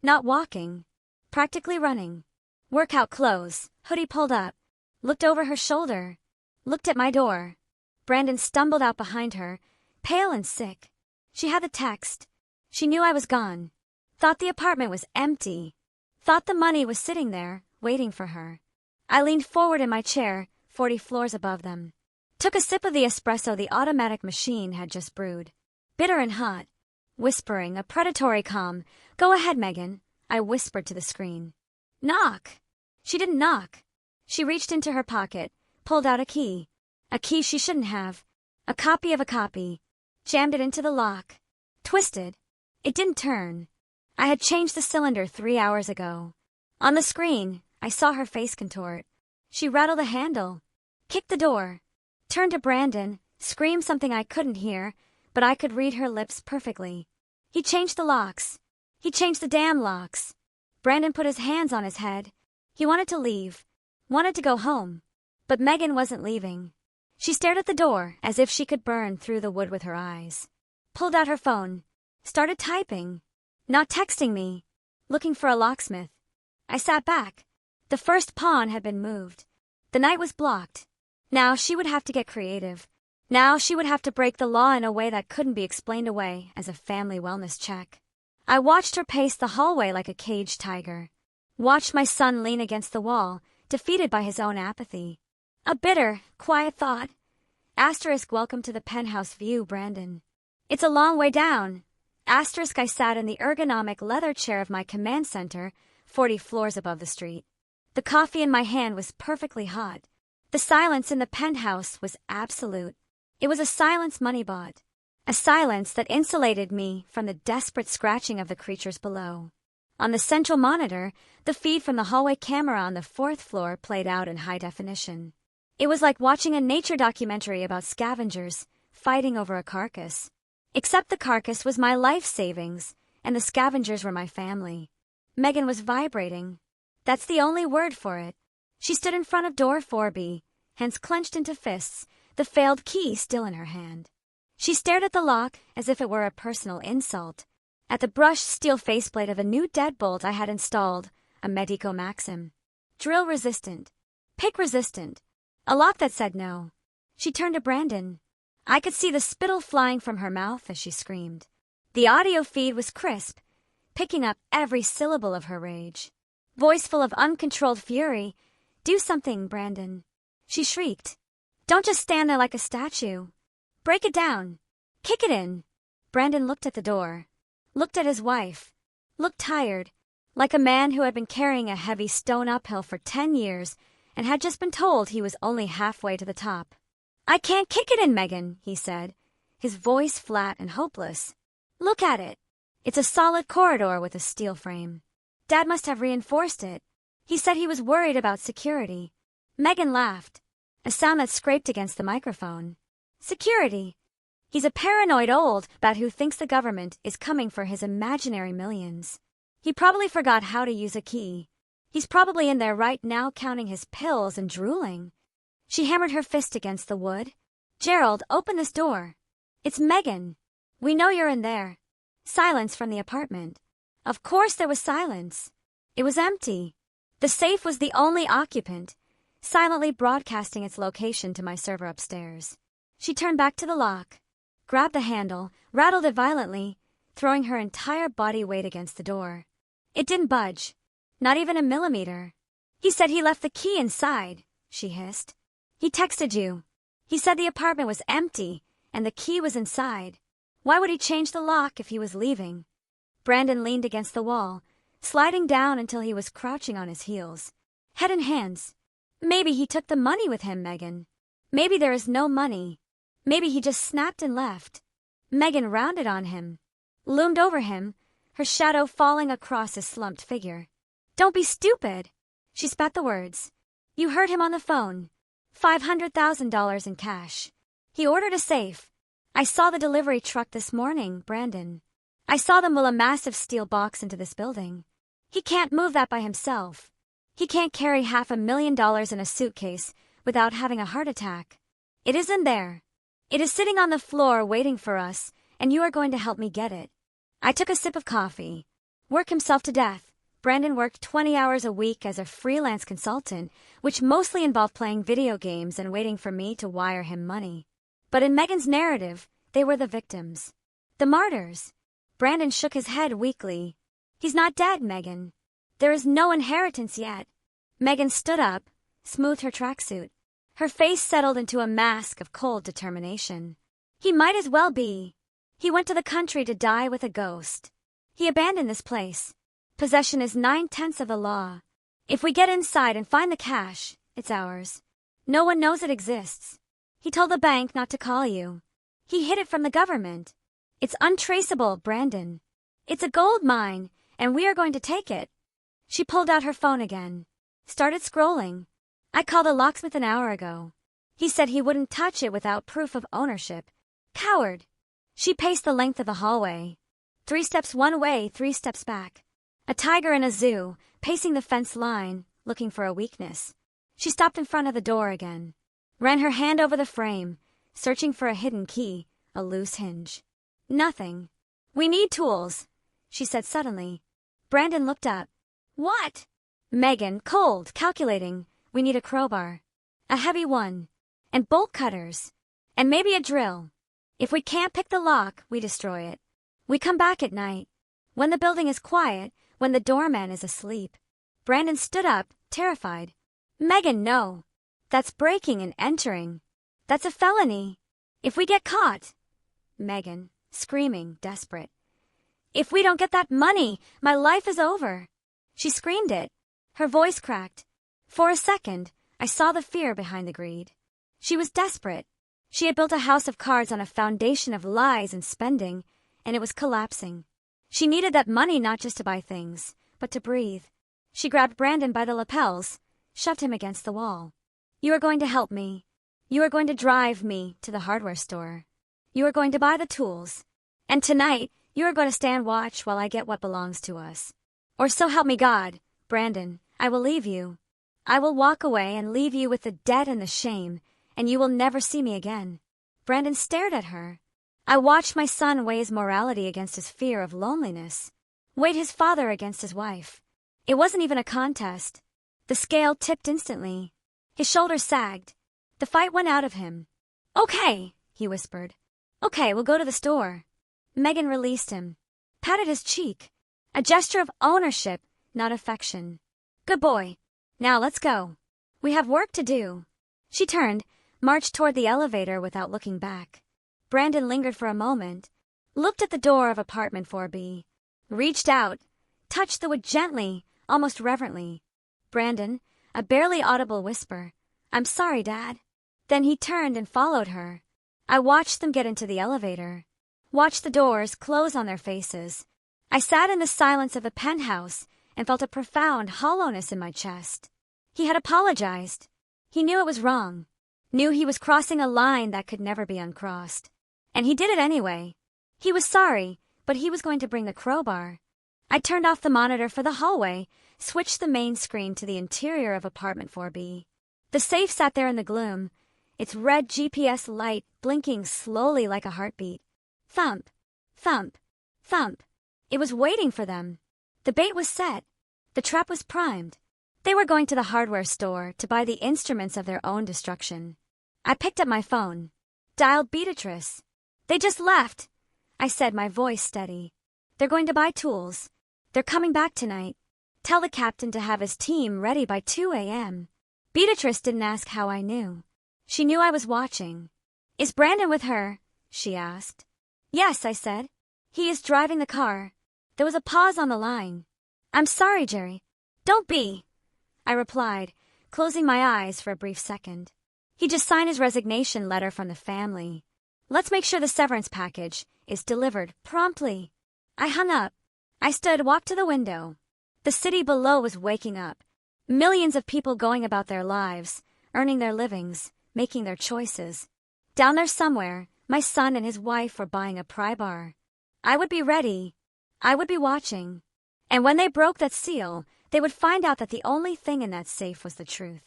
Not walking. Practically running. Workout clothes, hoodie pulled up. Looked over her shoulder. Looked at my door. Brandon stumbled out behind her, pale and sick. She had the text. She knew I was gone. Thought the apartment was empty. Thought the money was sitting there, waiting for her. I leaned forward in my chair, 40 floors above them. Took a sip of the espresso the automatic machine had just brewed. Bitter and hot. Whispering, a predatory calm. Go ahead, Megan, I whispered to the screen. Knock. She didn't knock. She reached into her pocket, pulled out a key. A key she shouldn't have. A copy of a copy. Jammed it into the lock. Twisted. It didn't turn. I had changed the cylinder 3 hours ago. On the screen, I saw her face contort. She rattled the handle. Kicked the door. Turned to Brandon, screamed something I couldn't hear, but I could read her lips perfectly. He changed the locks. He changed the damn locks. Brandon put his hands on his head. He wanted to leave. Wanted to go home. But Megan wasn't leaving. She stared at the door as if she could burn through the wood with her eyes. Pulled out her phone. Started typing. Not texting me. Looking for a locksmith. I sat back. The first pawn had been moved. The night was blocked. Now she would have to get creative. Now she would have to break the law in a way that couldn't be explained away as a family wellness check. I watched her pace the hallway like a caged tiger. Watched my son lean against the wall, defeated by his own apathy. A bitter, quiet thought. Asterisk, welcome to the penthouse view, Brandon. It's a long way down. Asterisk, I sat in the ergonomic leather chair of my command center, 40 floors above the street. The coffee in my hand was perfectly hot. The silence in the penthouse was absolute. It was a silence money bought. A silence that insulated me from the desperate scratching of the creatures below. On the central monitor, the feed from the hallway camera on the 4th floor played out in high definition. It was like watching a nature documentary about scavengers fighting over a carcass. Except the carcass was my life savings, and the scavengers were my family. Megan was vibrating. That's the only word for it. She stood in front of door 4B, hands clenched into fists, the failed key still in her hand. She stared at the lock as if it were a personal insult, at the brushed steel faceplate of a new deadbolt I had installed, a Medico Maxim. Drill resistant. Pick resistant. A lock that said no. She turned to Brandon. I could see the spittle flying from her mouth as she screamed. The audio feed was crisp, picking up every syllable of her rage. Voice full of uncontrolled fury. Do something, Brandon. She shrieked. Don't just stand there like a statue. Break it down. Kick it in. Brandon looked at the door. Looked at his wife. Looked tired, like a man who had been carrying a heavy stone uphill for 10 years and had just been told he was only halfway to the top. I can't kick it in, Megan, he said, his voice flat and hopeless. Look at it. It's a solid corridor with a steel frame. Dad must have reinforced it. He said he was worried about security. Megan laughed, a sound that scraped against the microphone. Security. He's a paranoid old bat who thinks the government is coming for his imaginary millions. He probably forgot how to use a key. He's probably in there right now counting his pills and drooling. She hammered her fist against the wood. Gerald, open this door. It's Megan. We know you're in there. Silence from the apartment. Of course there was silence. It was empty. The safe was the only occupant, silently broadcasting its location to my server upstairs. She turned back to the lock, grabbed the handle, rattled it violently, throwing her entire body weight against the door. It didn't budge. Not even a millimeter. He said he left the key inside, she hissed. He texted you. He said the apartment was empty and the key was inside. Why would he change the lock if he was leaving? Brandon leaned against the wall, sliding down until he was crouching on his heels, head in hands. Maybe he took the money with him, Megan. Maybe there is no money. Maybe he just snapped and left. Megan rounded on him, loomed over him, her shadow falling across his slumped figure. Don't be stupid. She spat the words. You heard him on the phone. $500,000 in cash. He ordered a safe. I saw the delivery truck this morning, Brandon. I saw them wheel a massive steel box into this building. He can't move that by himself. He can't carry $500,000 in a suitcase without having a heart attack. It isn't there. It is sitting on the floor waiting for us, and you are going to help me get it. I took a sip of coffee. Work himself to death. Brandon worked 20 hours a week as a freelance consultant, which mostly involved playing video games and waiting for me to wire him money. But in Megan's narrative, they were the victims. The martyrs. Brandon shook his head weakly. He's not dead, Megan. There is no inheritance yet. Megan stood up, smoothed her tracksuit. Her face settled into a mask of cold determination. He might as well be. He went to the country to die with a ghost. He abandoned this place. Possession is 9/10 of the law. If we get inside and find the cash, it's ours. No one knows it exists. He told the bank not to call you. He hid it from the government. It's untraceable, Brandon. It's a gold mine, and we are going to take it. She pulled out her phone again, started scrolling. I called a locksmith an hour ago. He said he wouldn't touch it without proof of ownership. Coward. She paced the length of the hallway. 3 steps one way, 3 steps back. A tiger in a zoo, pacing the fence line, looking for a weakness. She stopped in front of the door again, ran her hand over the frame, searching for a hidden key, a loose hinge. Nothing. We need tools, she said suddenly. Brandon looked up. What? Megan, cold, calculating. We need a crowbar. A heavy one. And bolt cutters. And maybe a drill. If we can't pick the lock, we destroy it. We come back at night. When the building is quiet, when the doorman is asleep. Brandon stood up, terrified. Megan, no. That's breaking and entering. That's a felony. If we get caught. Megan, screaming, desperate. If we don't get that money, my life is over. She screamed it. Her voice cracked. For a second, I saw the fear behind the greed. She was desperate. She had built a house of cards on a foundation of lies and spending, and it was collapsing. She needed that money not just to buy things, but to breathe. She grabbed Brandon by the lapels, shoved him against the wall. You are going to help me. You are going to drive me to the hardware store. You are going to buy the tools. And tonight, you are going to stand watch while I get what belongs to us. Or so help me God, Brandon, I will leave you. I will walk away and leave you with the debt and the shame, and you will never see me again. Brandon stared at her. I watched my son weigh his morality against his fear of loneliness, weighed his father against his wife. It wasn't even a contest. The scale tipped instantly. His shoulders sagged. The fight went out of him. Okay, he whispered. Okay, we'll go to the store. Megan released him, patted his cheek. A gesture of ownership, not affection. Good boy. Now let's go. We have work to do. She turned, marched toward the elevator without looking back. Brandon lingered for a moment, looked at the door of apartment 4B, reached out, touched the wood gently, almost reverently. Brandon, a barely audible whisper. I'm sorry, Dad. Then he turned and followed her. I watched them get into the elevator, watched the doors close on their faces. I sat in the silence of the penthouse and felt a profound hollowness in my chest. He had apologized. He knew it was wrong, knew he was crossing a line that could never be uncrossed. And he did it anyway. He was sorry, but he was going to bring the crowbar. I turned off the monitor for the hallway, switched the main screen to the interior of apartment 4B. The safe sat there in the gloom, its red GPS light blinking slowly like a heartbeat. Thump, thump, thump. It was waiting for them. The bait was set. The trap was primed. They were going to the hardware store to buy the instruments of their own destruction. I picked up my phone, dialed Beatrice. They just left, I said, my voice steady. They're going to buy tools. They're coming back tonight. Tell the captain to have his team ready by 2 a.m. Beatrice didn't ask how I knew. She knew I was watching. Is Brandon with her? She asked. Yes, I said. He is driving the car. There was a pause on the line. I'm sorry, Jerry. Don't be, I replied, closing my eyes for a brief second. He just signed his resignation letter from the family. Let's make sure the severance package is delivered promptly. I hung up. I walked to the window. The city below was waking up. Millions of people going about their lives, earning their livings, making their choices. Down there somewhere, my son and his wife were buying a pry bar. I would be ready. I would be watching. And when they broke that seal, they would find out that the only thing in that safe was the truth.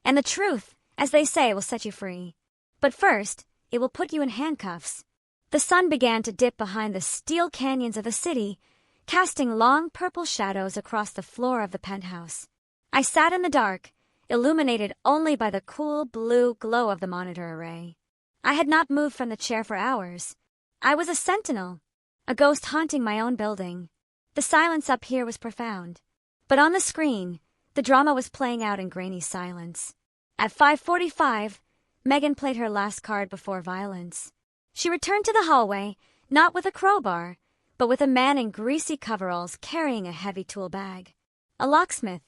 And the truth, as they say, will set you free. But first, it will put you in handcuffs. The sun began to dip behind the steel canyons of the city, casting long purple shadows across the floor of the penthouse. I sat in the dark, illuminated only by the cool blue glow of the monitor array. I had not moved from the chair for hours. I was a sentinel, a ghost haunting my own building. The silence up here was profound. But on the screen, the drama was playing out in grainy silence. At 5:45, Megan played her last card before violence. She returned to the hallway, not with a crowbar, but with a man in greasy coveralls carrying a heavy tool bag. A locksmith,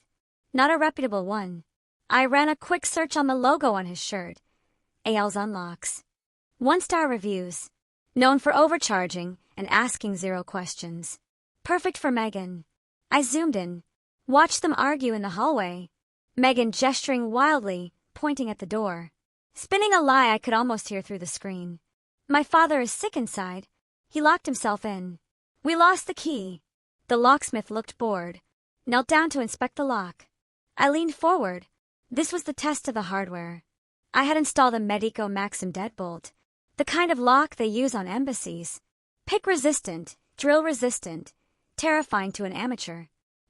not a reputable one. I ran a quick search on the logo on his shirt. AL's Unlocks. 1-star reviews. Known for overcharging and asking 0 questions. Perfect for Megan. I zoomed in. Watched them argue in the hallway. Megan gesturing wildly, pointing at the door. Spinning a lie I could almost hear through the screen. My father is sick inside. He locked himself in. We lost the key. The locksmith looked bored. Knelt down to inspect the lock. I leaned forward. This was the test of the hardware. I had installed a Medico Maxim deadbolt, the kind of lock they use on embassies. Pick-resistant, drill-resistant, terrifying to an amateur.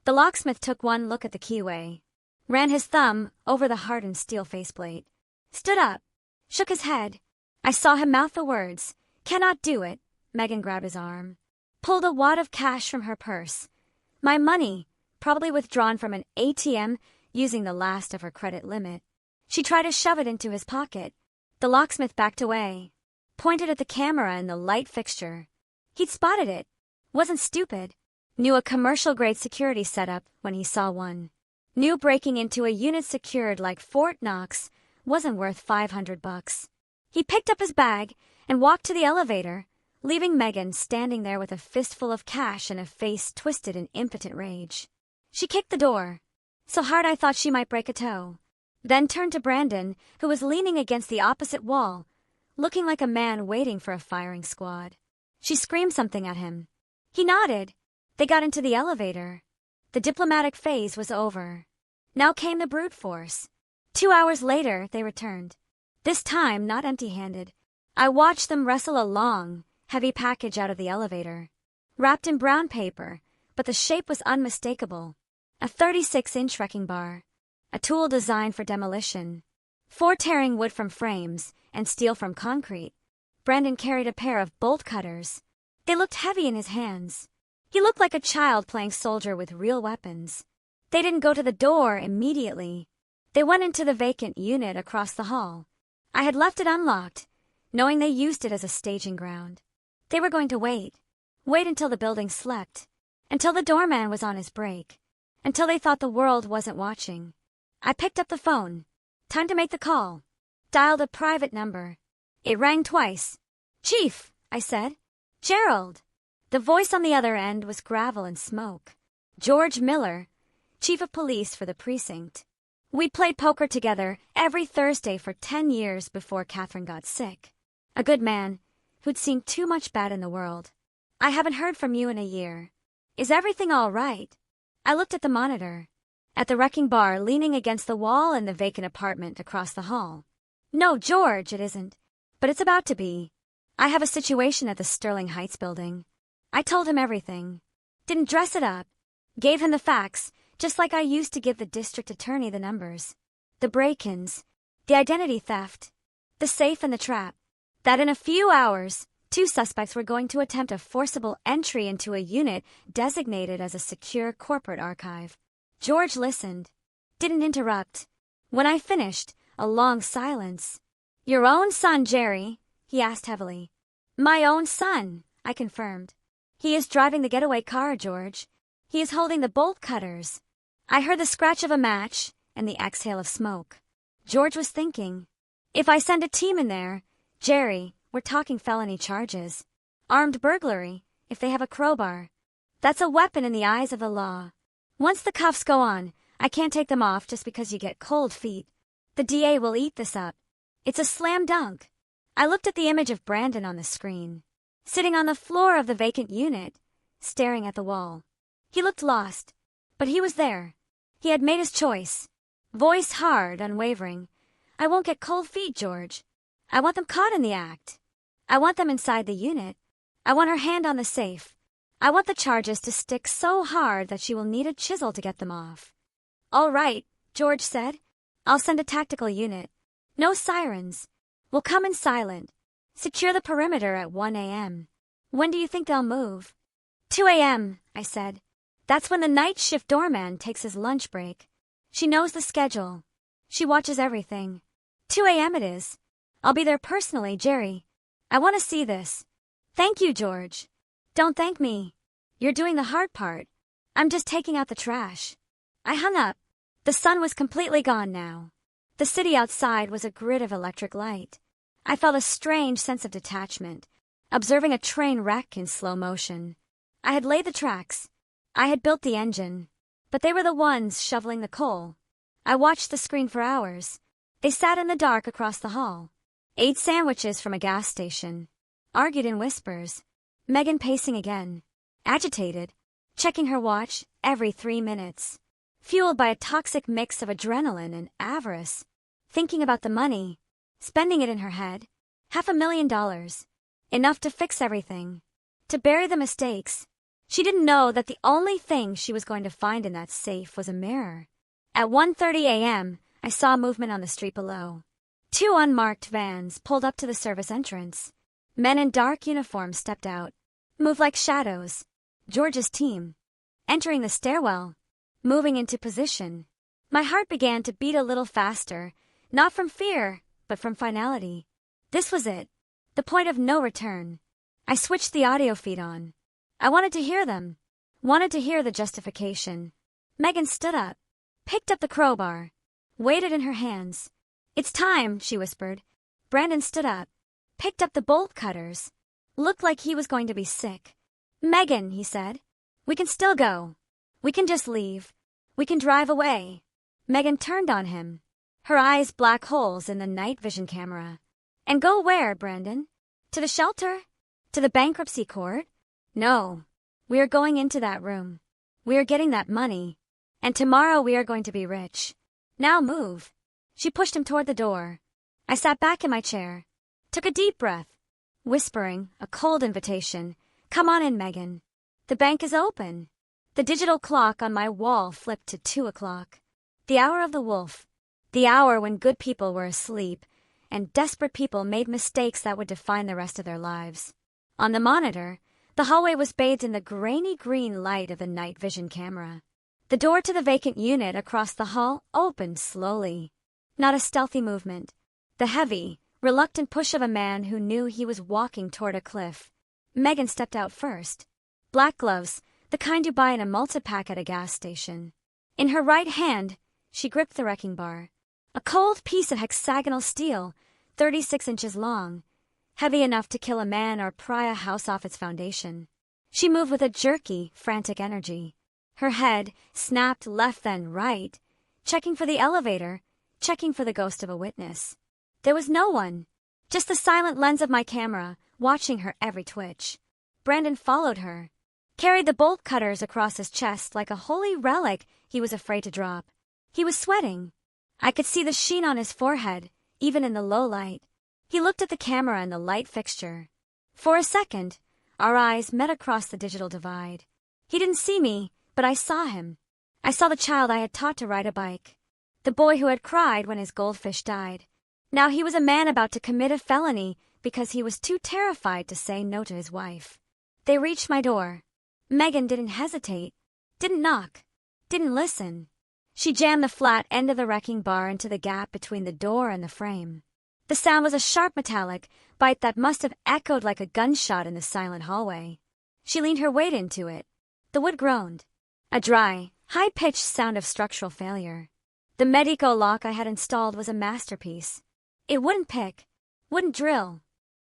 The locksmith took one look at the keyway, ran his thumb over the hardened steel faceplate, stood up, shook his head. I saw him mouth the words, "Cannot do it." Megan grabbed his arm, pulled a wad of cash from her purse. My money, probably withdrawn from an ATM using the last of her credit limit. She tried to shove it into his pocket. The locksmith backed away, pointed at the camera in the light fixture. He'd spotted it. Wasn't stupid. Knew a commercial-grade security setup when he saw one. Knew breaking into a unit secured like Fort Knox wasn't worth $500. He picked up his bag and walked to the elevator, leaving Megan standing there with a fistful of cash and a face twisted in impotent rage. She kicked the door, so hard I thought she might break a toe, then turned to Brandon, who was leaning against the opposite wall, looking like a man waiting for a firing squad. She screamed something at him. He nodded. They got into the elevator. The diplomatic phase was over. Now came the brute force. 2 hours later, they returned. This time, not empty-handed. I watched them wrestle a long, heavy package out of the elevator. Wrapped in brown paper, but the shape was unmistakable. A 36-inch wrecking bar. A tool designed for demolition. 4 tearing wood from frames and steel from concrete. Brandon carried a pair of bolt cutters. They looked heavy in his hands. He looked like a child playing soldier with real weapons. They didn't go to the door immediately. They went into the vacant unit across the hall. I had left it unlocked, knowing they used it as a staging ground. They were going to wait until the building slept, until the doorman was on his break, until they thought the world wasn't watching. I picked up the phone. Time to make the call. Dialed a private number. It rang twice. "Chief," I said. "Gerald." The voice on the other end was gravel and smoke. George Miller, chief of police for the precinct. We'd played poker together every Thursday for 10 years before Catherine got sick. A good man who'd seen too much bad in the world. "I haven't heard from you in a year. Is everything all right?" I looked at the monitor. At the wrecking bar leaning against the wall in the vacant apartment across the hall. "No, George, it isn't. But it's about to be. I have a situation at the Sterling Heights building." I told him everything. Didn't dress it up. Gave him the facts, just like I used to give the district attorney the numbers. The break-ins, the identity theft, the safe and the trap. That in a few hours, 2 suspects were going to attempt a forcible entry into a unit designated as a secure corporate archive. George listened. Didn't interrupt. When I finished, a long silence. "Your own son, Jerry?" he asked heavily. "My own son," I confirmed. He is driving the getaway car, George. He is holding the bolt cutters. I heard the scratch of a match and the exhale of smoke. George was thinking, if I send a team in there, Jerry, we're talking felony charges. Armed burglary, if they have a crowbar. That's a weapon in the eyes of the law. Once the cuffs go on, I can't take them off just because you get cold feet. The DA will eat this up. It's a slam dunk. I looked at the image of Brandon on the screen, sitting on the floor of the vacant unit, staring at the wall. He looked lost, but he was there. He had made his choice. Voice hard, unwavering. I won't get cold feet, George. I want them caught in the act. I want them inside the unit. I want her hand on the safe. I want the charges to stick so hard that she will need a chisel to get them off. All right, George said. I'll send a tactical unit. No sirens. We'll come in silent. Secure the perimeter at 1 a.m. When do you think they'll move? 2 a.m., I said. That's when the night shift doorman takes his lunch break. She knows the schedule. She watches everything. 2 a.m. it is. I'll be there personally, Jerry. I want to see this. Thank you, George. Don't thank me. You're doing the hard part. I'm just taking out the trash. I hung up. The sun was completely gone now. The city outside was a grid of electric light. I felt a strange sense of detachment, observing a train wreck in slow motion. I had laid the tracks. I had built the engine. But they were the ones shoveling the coal. I watched the screen for hours. They sat in the dark across the hall, ate sandwiches from a gas station, argued in whispers. Megan pacing again, agitated, checking her watch every 3 minutes, fueled by a toxic mix of adrenaline and avarice, thinking about the money, spending it in her head, $500,000, enough to fix everything, to bury the mistakes. She didn't know that the only thing she was going to find in that safe was a mirror. At 1:30 a.m., I saw movement on the street below. 2 unmarked vans pulled up to the service entrance. Men in dark uniforms stepped out, moved like shadows. George's team. Entering the stairwell, moving into position. My heart began to beat a little faster, not from fear, but from finality. This was it, the point of no return. I switched the audio feed on. I wanted to hear them, wanted to hear the justification. Megan stood up, picked up the crowbar, weighed it in her hands. It's time, she whispered. Brandon stood up, picked up the bolt cutters, looked like he was going to be sick. Megan, he said, we can still go. We can just leave. We can drive away. Megan turned on him, her eyes black holes in the night vision camera. And go where, Brandon? To the shelter? To the bankruptcy court? No. We are going into that room. We are getting that money. And tomorrow we are going to be rich. Now move. She pushed him toward the door. I sat back in my chair, took a deep breath, whispering, a cold invitation. Come on in, Megan. The bank is open. The digital clock on my wall flipped to 2 o'clock. The hour of the wolf. The hour when good people were asleep and desperate people made mistakes that would define the rest of their lives. On the monitor, the hallway was bathed in the grainy green light of the night vision camera. The door to the vacant unit across the hall opened slowly. Not a stealthy movement. The heavy, reluctant push of a man who knew he was walking toward a cliff. Megan stepped out first. Black gloves, the kind you buy in a multi-pack at a gas station. In her right hand, she gripped the wrecking bar. A cold piece of hexagonal steel, 36 inches long, heavy enough to kill a man or pry a house off its foundation. She moved with a jerky, frantic energy. Her head snapped left then right, checking for the elevator, checking for the ghost of a witness. There was no one, just the silent lens of my camera, watching her every twitch. Brandon followed her, carried the bolt cutters across his chest like a holy relic he was afraid to drop. He was sweating. I could see the sheen on his forehead, even in the low light. He looked at the camera and the light fixture. For a second, our eyes met across the digital divide. He didn't see me, but I saw him. I saw the child I had taught to ride a bike. The boy who had cried when his goldfish died. Now he was a man about to commit a felony because he was too terrified to say no to his wife. They reached my door. Megan didn't hesitate, didn't knock, didn't listen. She jammed the flat end of the wrecking bar into the gap between the door and the frame. The sound was a sharp metallic bite that must have echoed like a gunshot in the silent hallway. She leaned her weight into it. The wood groaned. A dry, high-pitched sound of structural failure. The Medico lock I had installed was a masterpiece. It wouldn't pick, wouldn't drill.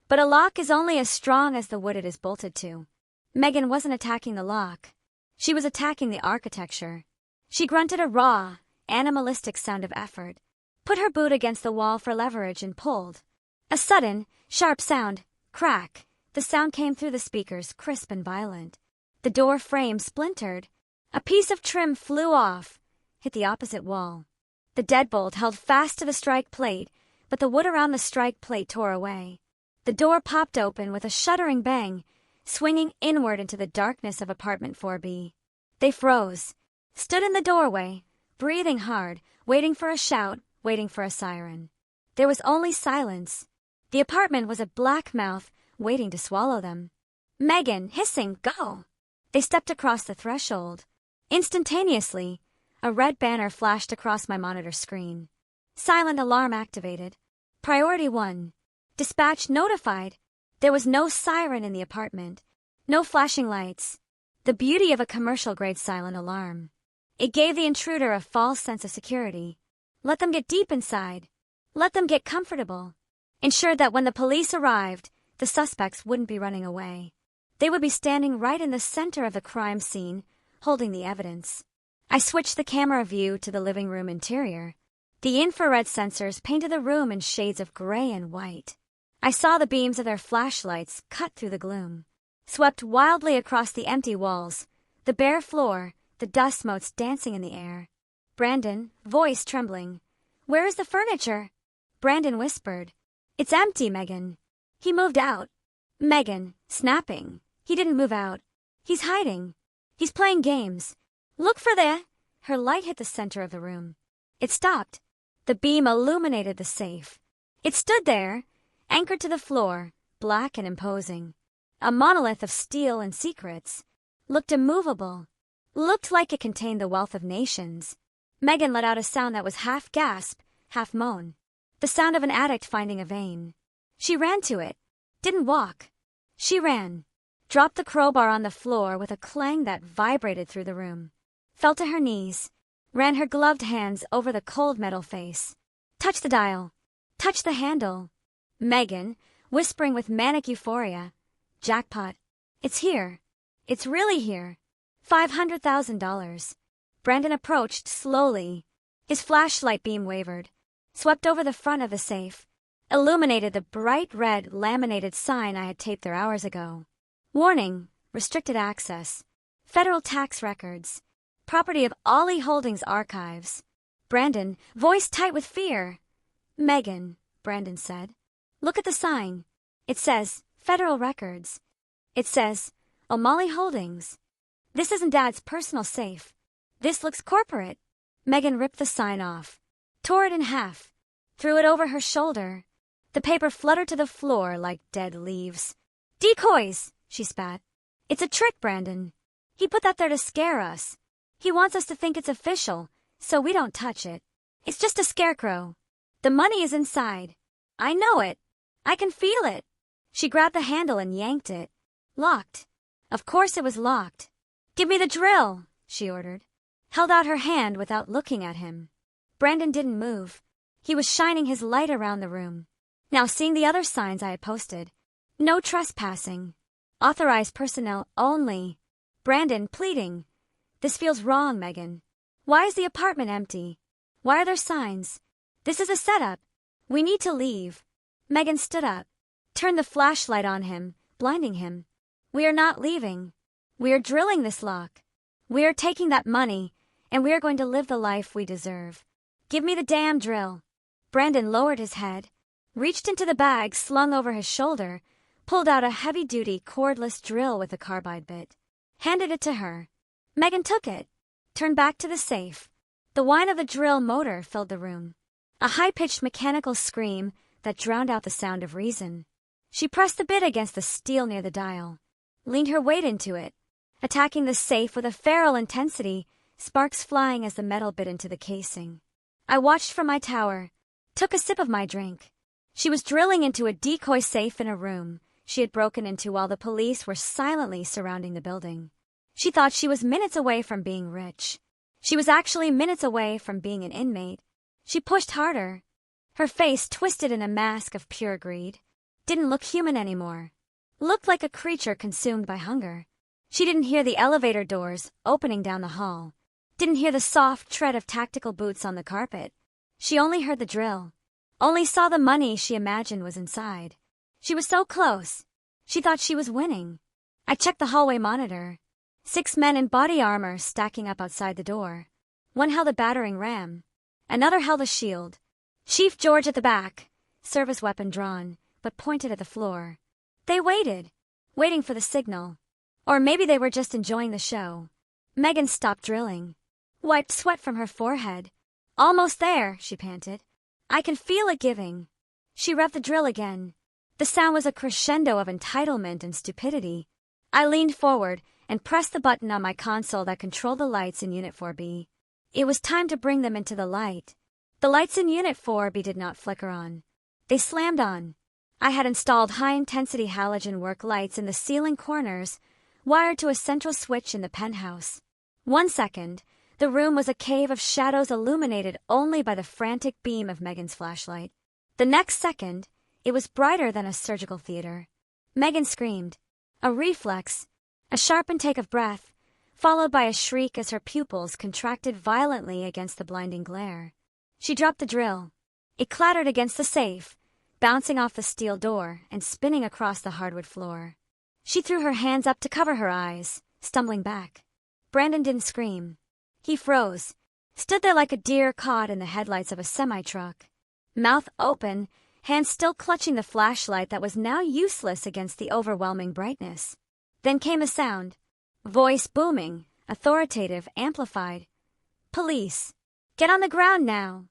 But a lock is only as strong as the wood it is bolted to. Megan wasn't attacking the lock. She was attacking the architecture. She grunted a raw, animalistic sound of effort, put her boot against the wall for leverage and pulled. A sudden, sharp sound, crack. The sound came through the speakers, crisp and violent. The door frame splintered. A piece of trim flew off, hit the opposite wall. The deadbolt held fast to the strike plate, but the wood around the strike plate tore away. The door popped open with a shuddering bang, swinging inward into the darkness of apartment 4B. They froze, stood in the doorway, breathing hard, waiting for a shout, waiting for a siren. There was only silence. The apartment was a black mouth waiting to swallow them. Megan, hissing, go! They stepped across the threshold. Instantaneously, a red banner flashed across my monitor screen. Silent alarm activated. Priority 1. Dispatch notified. There was no siren in the apartment. No flashing lights. The beauty of a commercial-grade silent alarm. It gave the intruder a false sense of security. Let them get deep inside. Let them get comfortable. Ensured that when the police arrived, the suspects wouldn't be running away. They would be standing right in the center of the crime scene, holding the evidence. I switched the camera view to the living room interior. The infrared sensors painted the room in shades of gray and white. I saw the beams of their flashlights cut through the gloom, swept wildly across the empty walls, the bare floor, the dust motes dancing in the air. Brandon, voice trembling. Where is the furniture? Brandon whispered. It's empty, Megan. He moved out. Megan, snapping. He didn't move out. He's hiding. He's playing games. Look for the... Her light hit the center of the room. It stopped. The beam illuminated the safe. It stood there, anchored to the floor, black and imposing. A monolith of steel and secrets. Looked immovable. Looked like it contained the wealth of nations. Megan let out a sound that was half gasp, half moan. The sound of an addict finding a vein. She ran to it. Didn't walk. She ran. Dropped the crowbar on the floor with a clang that vibrated through the room. Fell to her knees. Ran her gloved hands over the cold metal face. Touched the dial. Touched the handle. Megan, whispering with manic euphoria. Jackpot. It's here. It's really here. $500,000. Brandon approached slowly. His flashlight beam wavered. Swept over the front of the safe. Illuminated the bright red laminated sign I had taped there hours ago. Warning. Restricted access. Federal tax records. Property of Ollie Holdings archives. Brandon, voice tight with fear. Megan, Brandon said. Look at the sign. It says, Federal Records. It says, O'Malley Holdings. This isn't Dad's personal safe. This looks corporate. Megan ripped the sign off. Tore it in half. Threw it over her shoulder. The paper fluttered to the floor like dead leaves. Decoys, she spat. It's a trick, Brandon. He put that there to scare us. He wants us to think it's official, so we don't touch it. It's just a scarecrow. The money is inside. I know it. I can feel it. She grabbed the handle and yanked it. Locked. Of course it was locked. Give me the drill, she ordered. Held out her hand without looking at him. Brandon didn't move. He was shining his light around the room. Now seeing the other signs I had posted. No trespassing. Authorized personnel only. Brandon pleading. This feels wrong, Megan. Why is the apartment empty? Why are there signs? This is a setup. We need to leave. Megan stood up. Turned the flashlight on him, blinding him. We are not leaving. We are drilling this lock. We are taking that money, and we are going to live the life we deserve. Give me the damn drill. Brandon lowered his head, reached into the bag slung over his shoulder, pulled out a heavy-duty cordless drill with a carbide bit. Handed it to her. Megan took it, turned back to the safe. The whine of the drill motor filled the room. A high-pitched mechanical scream that drowned out the sound of reason. She pressed the bit against the steel near the dial, leaned her weight into it, attacking the safe with a feral intensity, sparks flying as the metal bit into the casing. I watched from my tower, took a sip of my drink. She was drilling into a decoy safe in a room she had broken into while the police were silently surrounding the building. She thought she was minutes away from being rich. She was actually minutes away from being an inmate. She pushed harder. Her face, twisted in a mask of pure greed, didn't look human anymore. Looked like a creature consumed by hunger. She didn't hear the elevator doors opening down the hall. Didn't hear the soft tread of tactical boots on the carpet. She only heard the drill. Only saw the money she imagined was inside. She was so close. She thought she was winning. I checked the hallway monitor. 6 men in body armor stacking up outside the door. One held a battering ram. Another held a shield. Chief George at the back, service weapon drawn, but pointed at the floor. They waited, waiting for the signal. Or maybe they were just enjoying the show. Megan stopped drilling, wiped sweat from her forehead. Almost there, she panted. I can feel it giving. She revved the drill again. The sound was a crescendo of entitlement and stupidity. I leaned forward and pressed the button on my console that controlled the lights in Unit 4B. It was time to bring them into the light. The lights in Unit 4B did not flicker on. They slammed on. I had installed high-intensity halogen work lights in the ceiling corners, wired to a central switch in the penthouse. 1 second, the room was a cave of shadows illuminated only by the frantic beam of Megan's flashlight. The next second, it was brighter than a surgical theater. Megan screamed. A reflex, a sharp intake of breath, followed by a shriek as her pupils contracted violently against the blinding glare. She dropped the drill. It clattered against the safe, bouncing off the steel door and spinning across the hardwood floor. She threw her hands up to cover her eyes, stumbling back. Brandon didn't scream. He froze, stood there like a deer caught in the headlights of a semi-truck. Mouth open, hands still clutching the flashlight that was now useless against the overwhelming brightness. Then came a sound. Voice booming, authoritative, amplified. Police. Get on the ground now.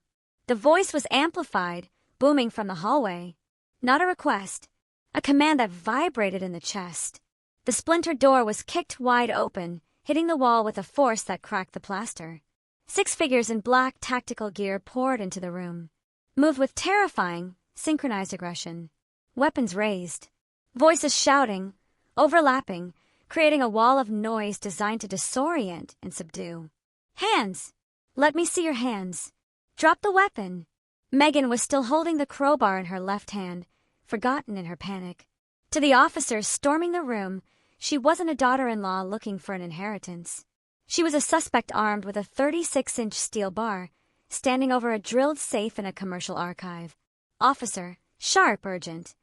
The voice was amplified, booming from the hallway. Not a request. A command that vibrated in the chest. The splintered door was kicked wide open, hitting the wall with a force that cracked the plaster. 6 figures in black tactical gear poured into the room. Moved with terrifying, synchronized aggression. Weapons raised. Voices shouting, overlapping, creating a wall of noise designed to disorient and subdue. Hands! Let me see your hands. Drop the weapon. Megan was still holding the crowbar in her left hand, forgotten in her panic. To the officers storming the room, she wasn't a daughter-in-law looking for an inheritance. She was a suspect armed with a 36-inch steel bar, standing over a drilled safe in a commercial archive. Officer, sharp, urgent.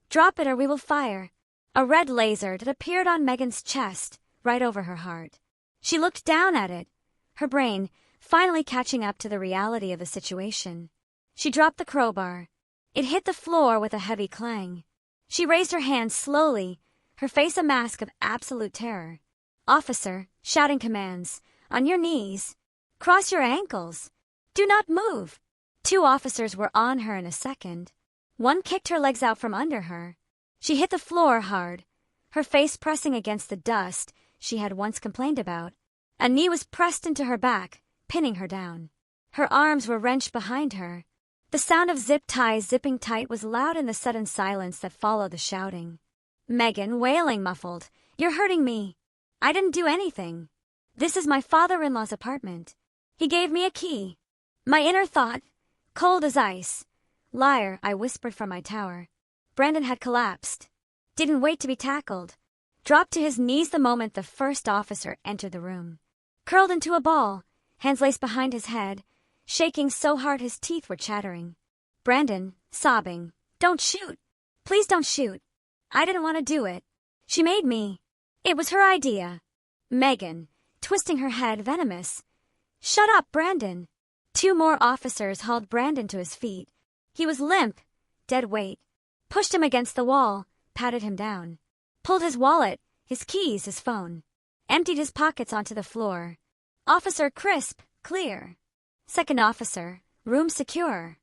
Drop it or we will fire. A red laser that appeared on Megan's chest, right over her heart. She looked down at it, her brain finally catching up to the reality of the situation. She dropped the crowbar. It hit the floor with a heavy clang. She raised her hand slowly, her face a mask of absolute terror. Officer, shouting commands. On your knees. Cross your ankles. Do not move. 2 officers were on her in a second. One kicked her legs out from under her. She hit the floor hard, her face pressing against the dust she had once complained about. A knee was pressed into her back, pinning her down. Her arms were wrenched behind her. The sound of zip ties zipping tight was loud in the sudden silence that followed the shouting. Megan, wailing muffled, "You're hurting me. I didn't do anything. This is my father-in-law's apartment. He gave me a key." My inner thought, cold as ice. "Liar," I whispered from my tower. Brandon had collapsed. Didn't wait to be tackled. Dropped to his knees the moment the first officer entered the room. Curled into a ball, hands laced behind his head, shaking so hard his teeth were chattering. Brandon, sobbing, "Don't shoot. Please don't shoot. I didn't want to do it. She made me. It was her idea." Megan, twisting her head, venomous. "Shut up, Brandon." 2 more officers hauled Brandon to his feet. He was limp, dead weight. Pushed him against the wall, patted him down. Pulled his wallet, his keys, his phone. Emptied his pockets onto the floor. Officer crisp, clear. Second officer, room secure.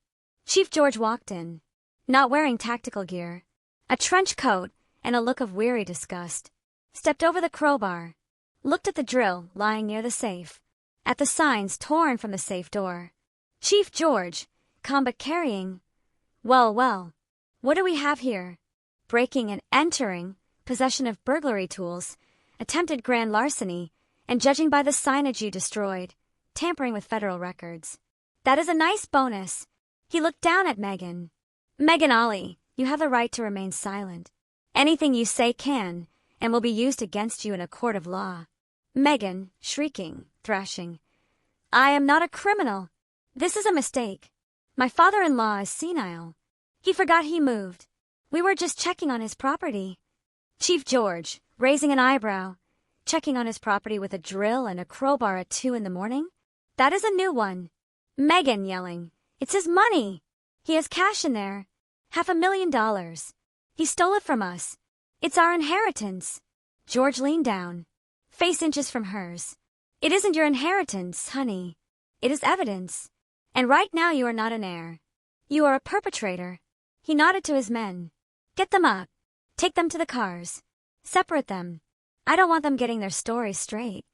Chief George walked in, not wearing tactical gear. A trench coat and a look of weary disgust. Stepped over the crowbar. Looked at the drill lying near the safe. At the signs torn from the safe door. Chief George, combat carrying. Well, well. What do we have here? Breaking and entering, possession of burglary tools, attempted grand larceny, and judging by the signage you destroyed, tampering with federal records. That is a nice bonus. He looked down at Megan. Megan Ollie, you have the right to remain silent. Anything you say can and will be used against you in a court of law. Megan, shrieking, thrashing. I am not a criminal. This is a mistake. My father-in-law is senile. He forgot he moved. We were just checking on his property. Chief George, raising an eyebrow. Checking on his property with a drill and a crowbar at 2 a.m? That is a new one. Megan yelling. It's his money. He has cash in there. $500,000. He stole it from us. It's our inheritance. George leaned down, face inches from hers. It isn't your inheritance, honey. It is evidence. And right now you are not an heir. You are a perpetrator. He nodded to his men. Get them up. Take them to the cars. Separate them. I don't want them getting their story straight.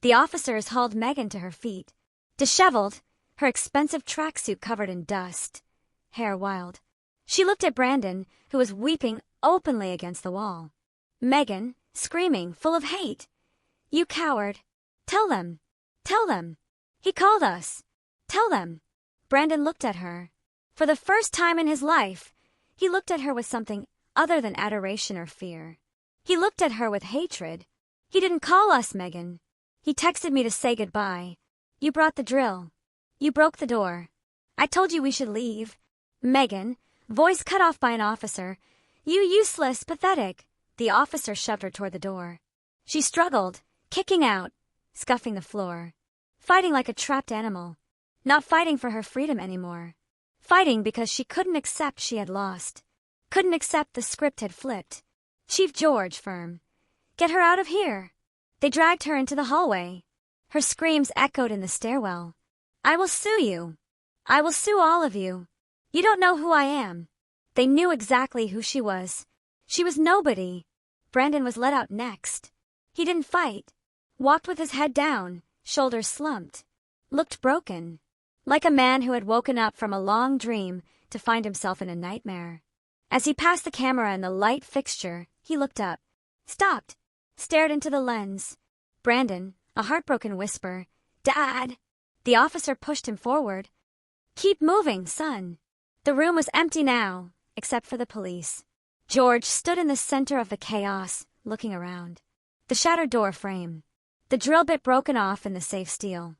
The officers hauled Megan to her feet. Disheveled, her expensive tracksuit covered in dust. Hair wild. She looked at Brandon, who was weeping openly against the wall. Megan, screaming, full of hate. You coward. Tell them. Tell them. He called us. Tell them. Brandon looked at her. For the first time in his life, he looked at her with something other than adoration or fear. He looked at her with hatred. He didn't call us, Megan. He texted me to say goodbye. You brought the drill. You broke the door. I told you we should leave. Megan, voice cut off by an officer. You useless, pathetic. The officer shoved her toward the door. She struggled, kicking out, scuffing the floor. Fighting like a trapped animal. Not fighting for her freedom anymore. Fighting because she couldn't accept she had lost. Couldn't accept the script had flipped. Chief George, firm. Get her out of here. They dragged her into the hallway. Her screams echoed in the stairwell. I will sue you. I will sue all of you. You don't know who I am. They knew exactly who she was. She was nobody. Brandon was let out next. He didn't fight. Walked with his head down, shoulders slumped. Looked broken. Like a man who had woken up from a long dream to find himself in a nightmare. As he passed the camera and the light fixture, he looked up. Stopped. Stared into the lens. Brandon, a heartbroken whisper. Dad! The officer pushed him forward. Keep moving, son. The room was empty now, except for the police. George stood in the center of the chaos, looking around. The shattered door frame. The drill bit broken off in the safe steel.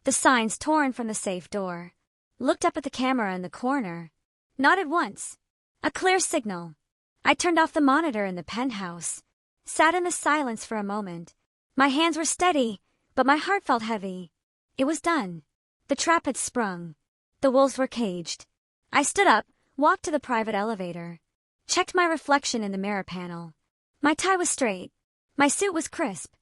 The signs torn from the safe door. Looked up at the camera in the corner. Nodded once. A clear signal. I turned off the monitor in the penthouse. Sat in the silence for a moment. My hands were steady, but my heart felt heavy. It was done. The trap had sprung. The wolves were caged. I stood up, walked to the private elevator. Checked my reflection in the mirror panel. My tie was straight. My suit was crisp.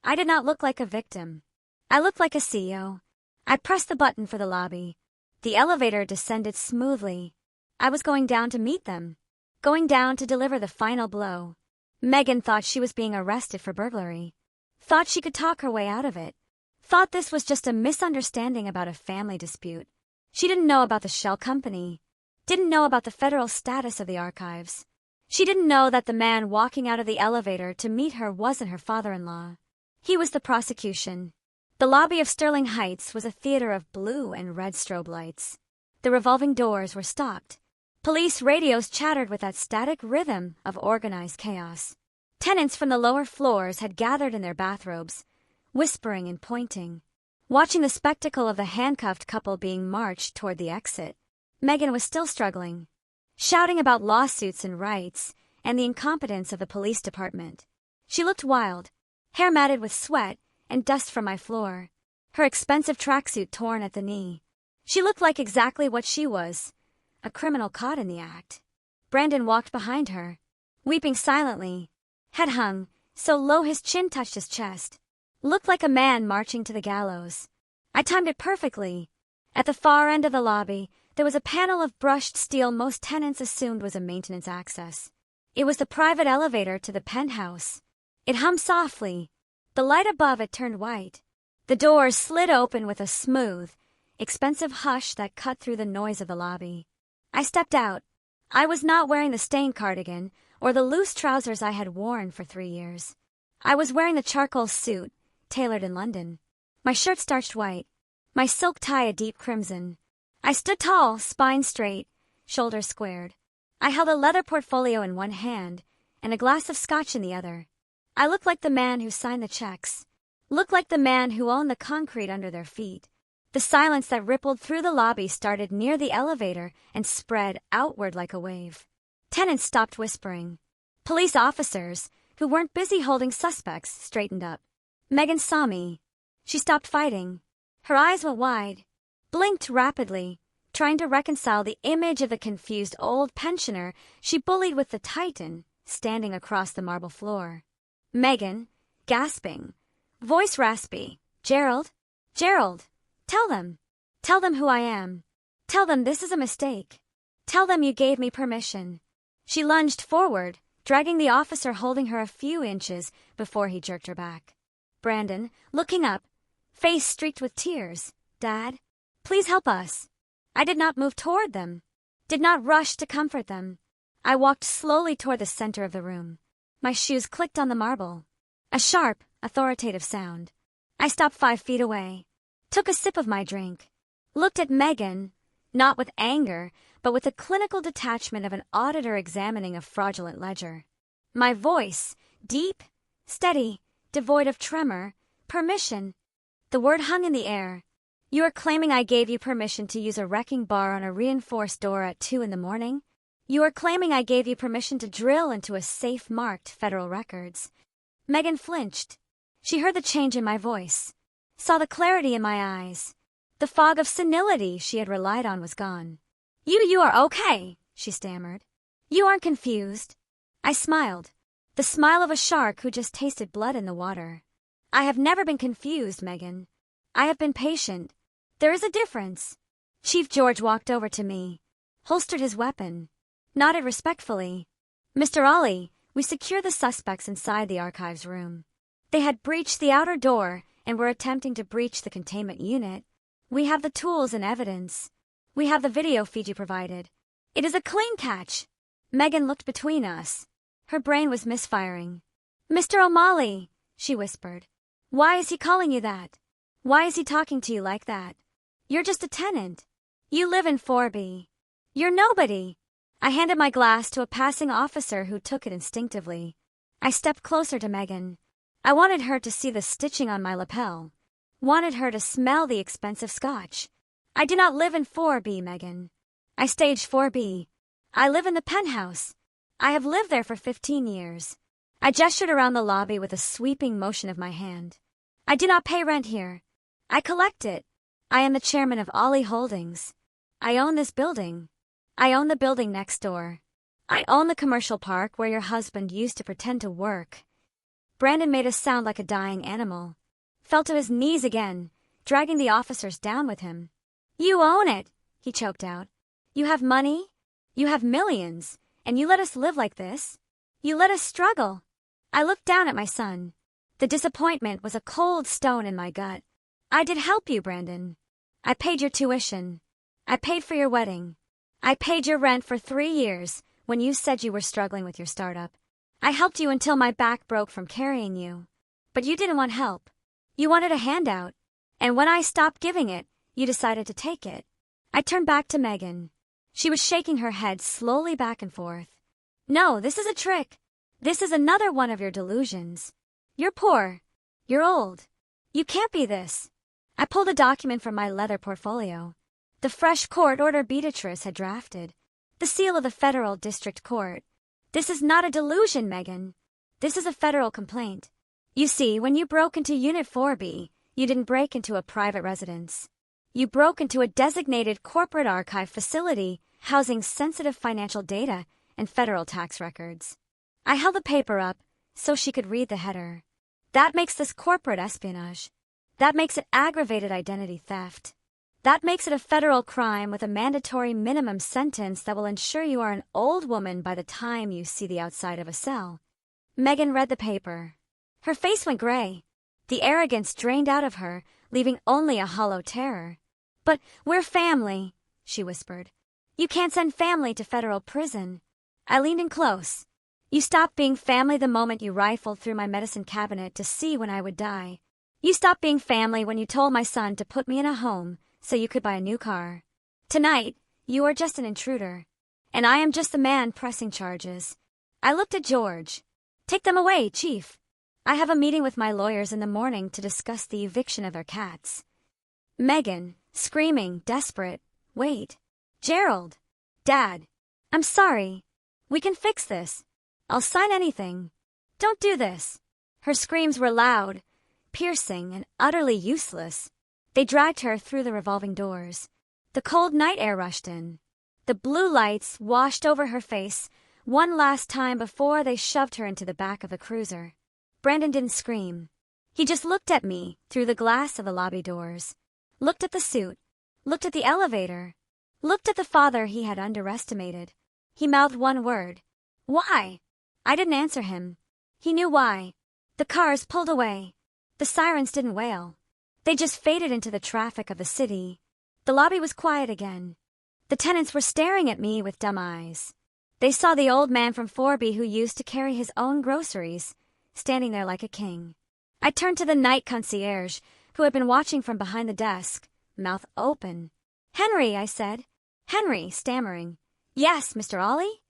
I did not look like a victim. I looked like a CEO. I pressed the button for the lobby. The elevator descended smoothly. I was going down to meet them. Going down to deliver the final blow. Megan thought she was being arrested for burglary. Thought she could talk her way out of it. Thought this was just a misunderstanding about a family dispute. She didn't know about the shell company. Didn't know about the federal status of the archives. She didn't know that the man walking out of the elevator to meet her wasn't her father-in-law. He was the prosecution. The lobby of Sterling Heights was a theater of blue and red strobe lights. The revolving doors were stopped. Police radios chattered with that static rhythm of organized chaos. Tenants from the lower floors had gathered in their bathrobes, whispering and pointing, watching the spectacle of the handcuffed couple being marched toward the exit. Megan was still struggling, shouting about lawsuits and rights and the incompetence of the police department. She looked wild, hair matted with sweat and dust from my floor, her expensive tracksuit torn at the knee. She looked like exactly what she was, a criminal caught in the act. Brandon walked behind her, weeping silently, head hung, so low his chin touched his chest. Looked like a man marching to the gallows. I timed it perfectly. At the far end of the lobby, there was a panel of brushed steel most tenants assumed was a maintenance access. It was the private elevator to the penthouse. It hummed softly. The light above it turned white. The doors slid open with a smooth, expensive hush that cut through the noise of the lobby. I stepped out. I was not wearing the stained cardigan or the loose trousers I had worn for 3 years. I was wearing the charcoal suit, tailored in London. My shirt starched white, my silk tie a deep crimson. I stood tall, spine straight, shoulders squared. I held a leather portfolio in one hand and a glass of scotch in the other. I looked like the man who signed the checks, looked like the man who owned the concrete under their feet. The silence that rippled through the lobby started near the elevator and spread outward like a wave. Tenants stopped whispering. Police officers, who weren't busy holding suspects, straightened up. Megan saw me. She stopped fighting. Her eyes went wide, blinked rapidly, trying to reconcile the image of the confused old pensioner she bullied with the titan standing across the marble floor. Megan, gasping, voice raspy. Gerald, Gerald, tell them who I am. Tell them this is a mistake. Tell them you gave me permission. She lunged forward, dragging the officer holding her a few inches before he jerked her back. Brandon, looking up, face streaked with tears. Dad, please help us. I did not move toward them, did not rush to comfort them. I walked slowly toward the center of the room. My shoes clicked on the marble. A sharp, authoritative sound. I stopped 5 feet away, took a sip of my drink, looked at Megan, not with anger, but with the clinical detachment of an auditor examining a fraudulent ledger. My voice, deep, steady, devoid of tremor, permission. The word hung in the air. You are claiming I gave you permission to use a wrecking bar on a reinforced door at 2 in the morning? You are claiming I gave you permission to drill into a safe marked federal records. Megan flinched. She heard the change in my voice, saw the clarity in my eyes. The fog of senility she had relied on was gone. You are okay, she stammered. You aren't confused. I smiled, the smile of a shark who just tasted blood in the water. I have never been confused, Megan. I have been patient. There is a difference. Chief George walked over to me, holstered his weapon, nodded respectfully. Mr. Ollie, we secure the suspects inside the archives room. They had breached the outer door and were attempting to breach the containment unit. We have the tools and evidence. We have the video feed you provided. It is a clean catch. Megan looked between us. Her brain was misfiring. Mr. O'Malley, she whispered. Why is he calling you that? Why is he talking to you like that? You're just a tenant. You live in 4B. You're nobody. I handed my glass to a passing officer who took it instinctively. I stepped closer to Megan. I wanted her to see the stitching on my lapel. Wanted her to smell the expensive scotch. I do not live in 4B, Megan. I stage 4B. I live in the penthouse. I have lived there for 15 years. I gestured around the lobby with a sweeping motion of my hand. I do not pay rent here. I collect it. I am the chairman of Ollie Holdings. I own this building. I own the building next door. I own the commercial park where your husband used to pretend to work. Brandon made a sound like a dying animal. Fell to his knees again, dragging the officers down with him. You own it, he choked out. You have money. You have millions. And you let us live like this. You let us struggle. I looked down at my son. The disappointment was a cold stone in my gut. I did help you, Brandon. I paid your tuition. I paid for your wedding. I paid your rent for 3 years when you said you were struggling with your startup. I helped you until my back broke from carrying you. But you didn't want help. You wanted a handout. And when I stopped giving it, you decided to take it. I turned back to Megan. She was shaking her head slowly back and forth. No, this is a trick. This is another one of your delusions. You're poor. You're old. You can't be this. I pulled a document from my leather portfolio. The fresh court order Beatrice had drafted. The seal of the federal district court. This is not a delusion, Megan. This is a federal complaint. You see, when you broke into Unit 4B, you didn't break into a private residence. You broke into a designated corporate archive facility housing sensitive financial data and federal tax records. I held the paper up so she could read the header. That makes this corporate espionage. That makes it aggravated identity theft. That makes it a federal crime with a mandatory minimum sentence that will ensure you are an old woman by the time you see the outside of a cell. Megan read the paper. Her face went gray. The arrogance drained out of her, leaving only a hollow terror. But we're family, she whispered. You can't send family to federal prison. I leaned in close. You stopped being family the moment you rifled through my medicine cabinet to see when I would die. You stopped being family when you told my son to put me in a home so you could buy a new car. Tonight, you are just an intruder. And I am just the man pressing charges. I looked at George. Take them away, Chief. I have a meeting with my lawyers in the morning to discuss the eviction of their cats. Megan, screaming, desperate. Wait. Gerald. Dad. I'm sorry. We can fix this. I'll sign anything. Don't do this. Her screams were loud, piercing, and utterly useless. They dragged her through the revolving doors. The cold night air rushed in. The blue lights washed over her face one last time before they shoved her into the back of the cruiser. Brandon didn't scream. He just looked at me through the glass of the lobby doors. Looked at the suit. Looked at the elevator. Looked at the father he had underestimated. He mouthed one word. Why? I didn't answer him. He knew why. The cars pulled away. The sirens didn't wail. They just faded into the traffic of the city. The lobby was quiet again. The tenants were staring at me with dumb eyes. They saw the old man from 4B who used to carry his own groceries, standing there like a king. I turned to the night concierge, who had been watching from behind the desk, mouth open. Henry, I said. Henry, stammering. Yes, Mr. Ollie?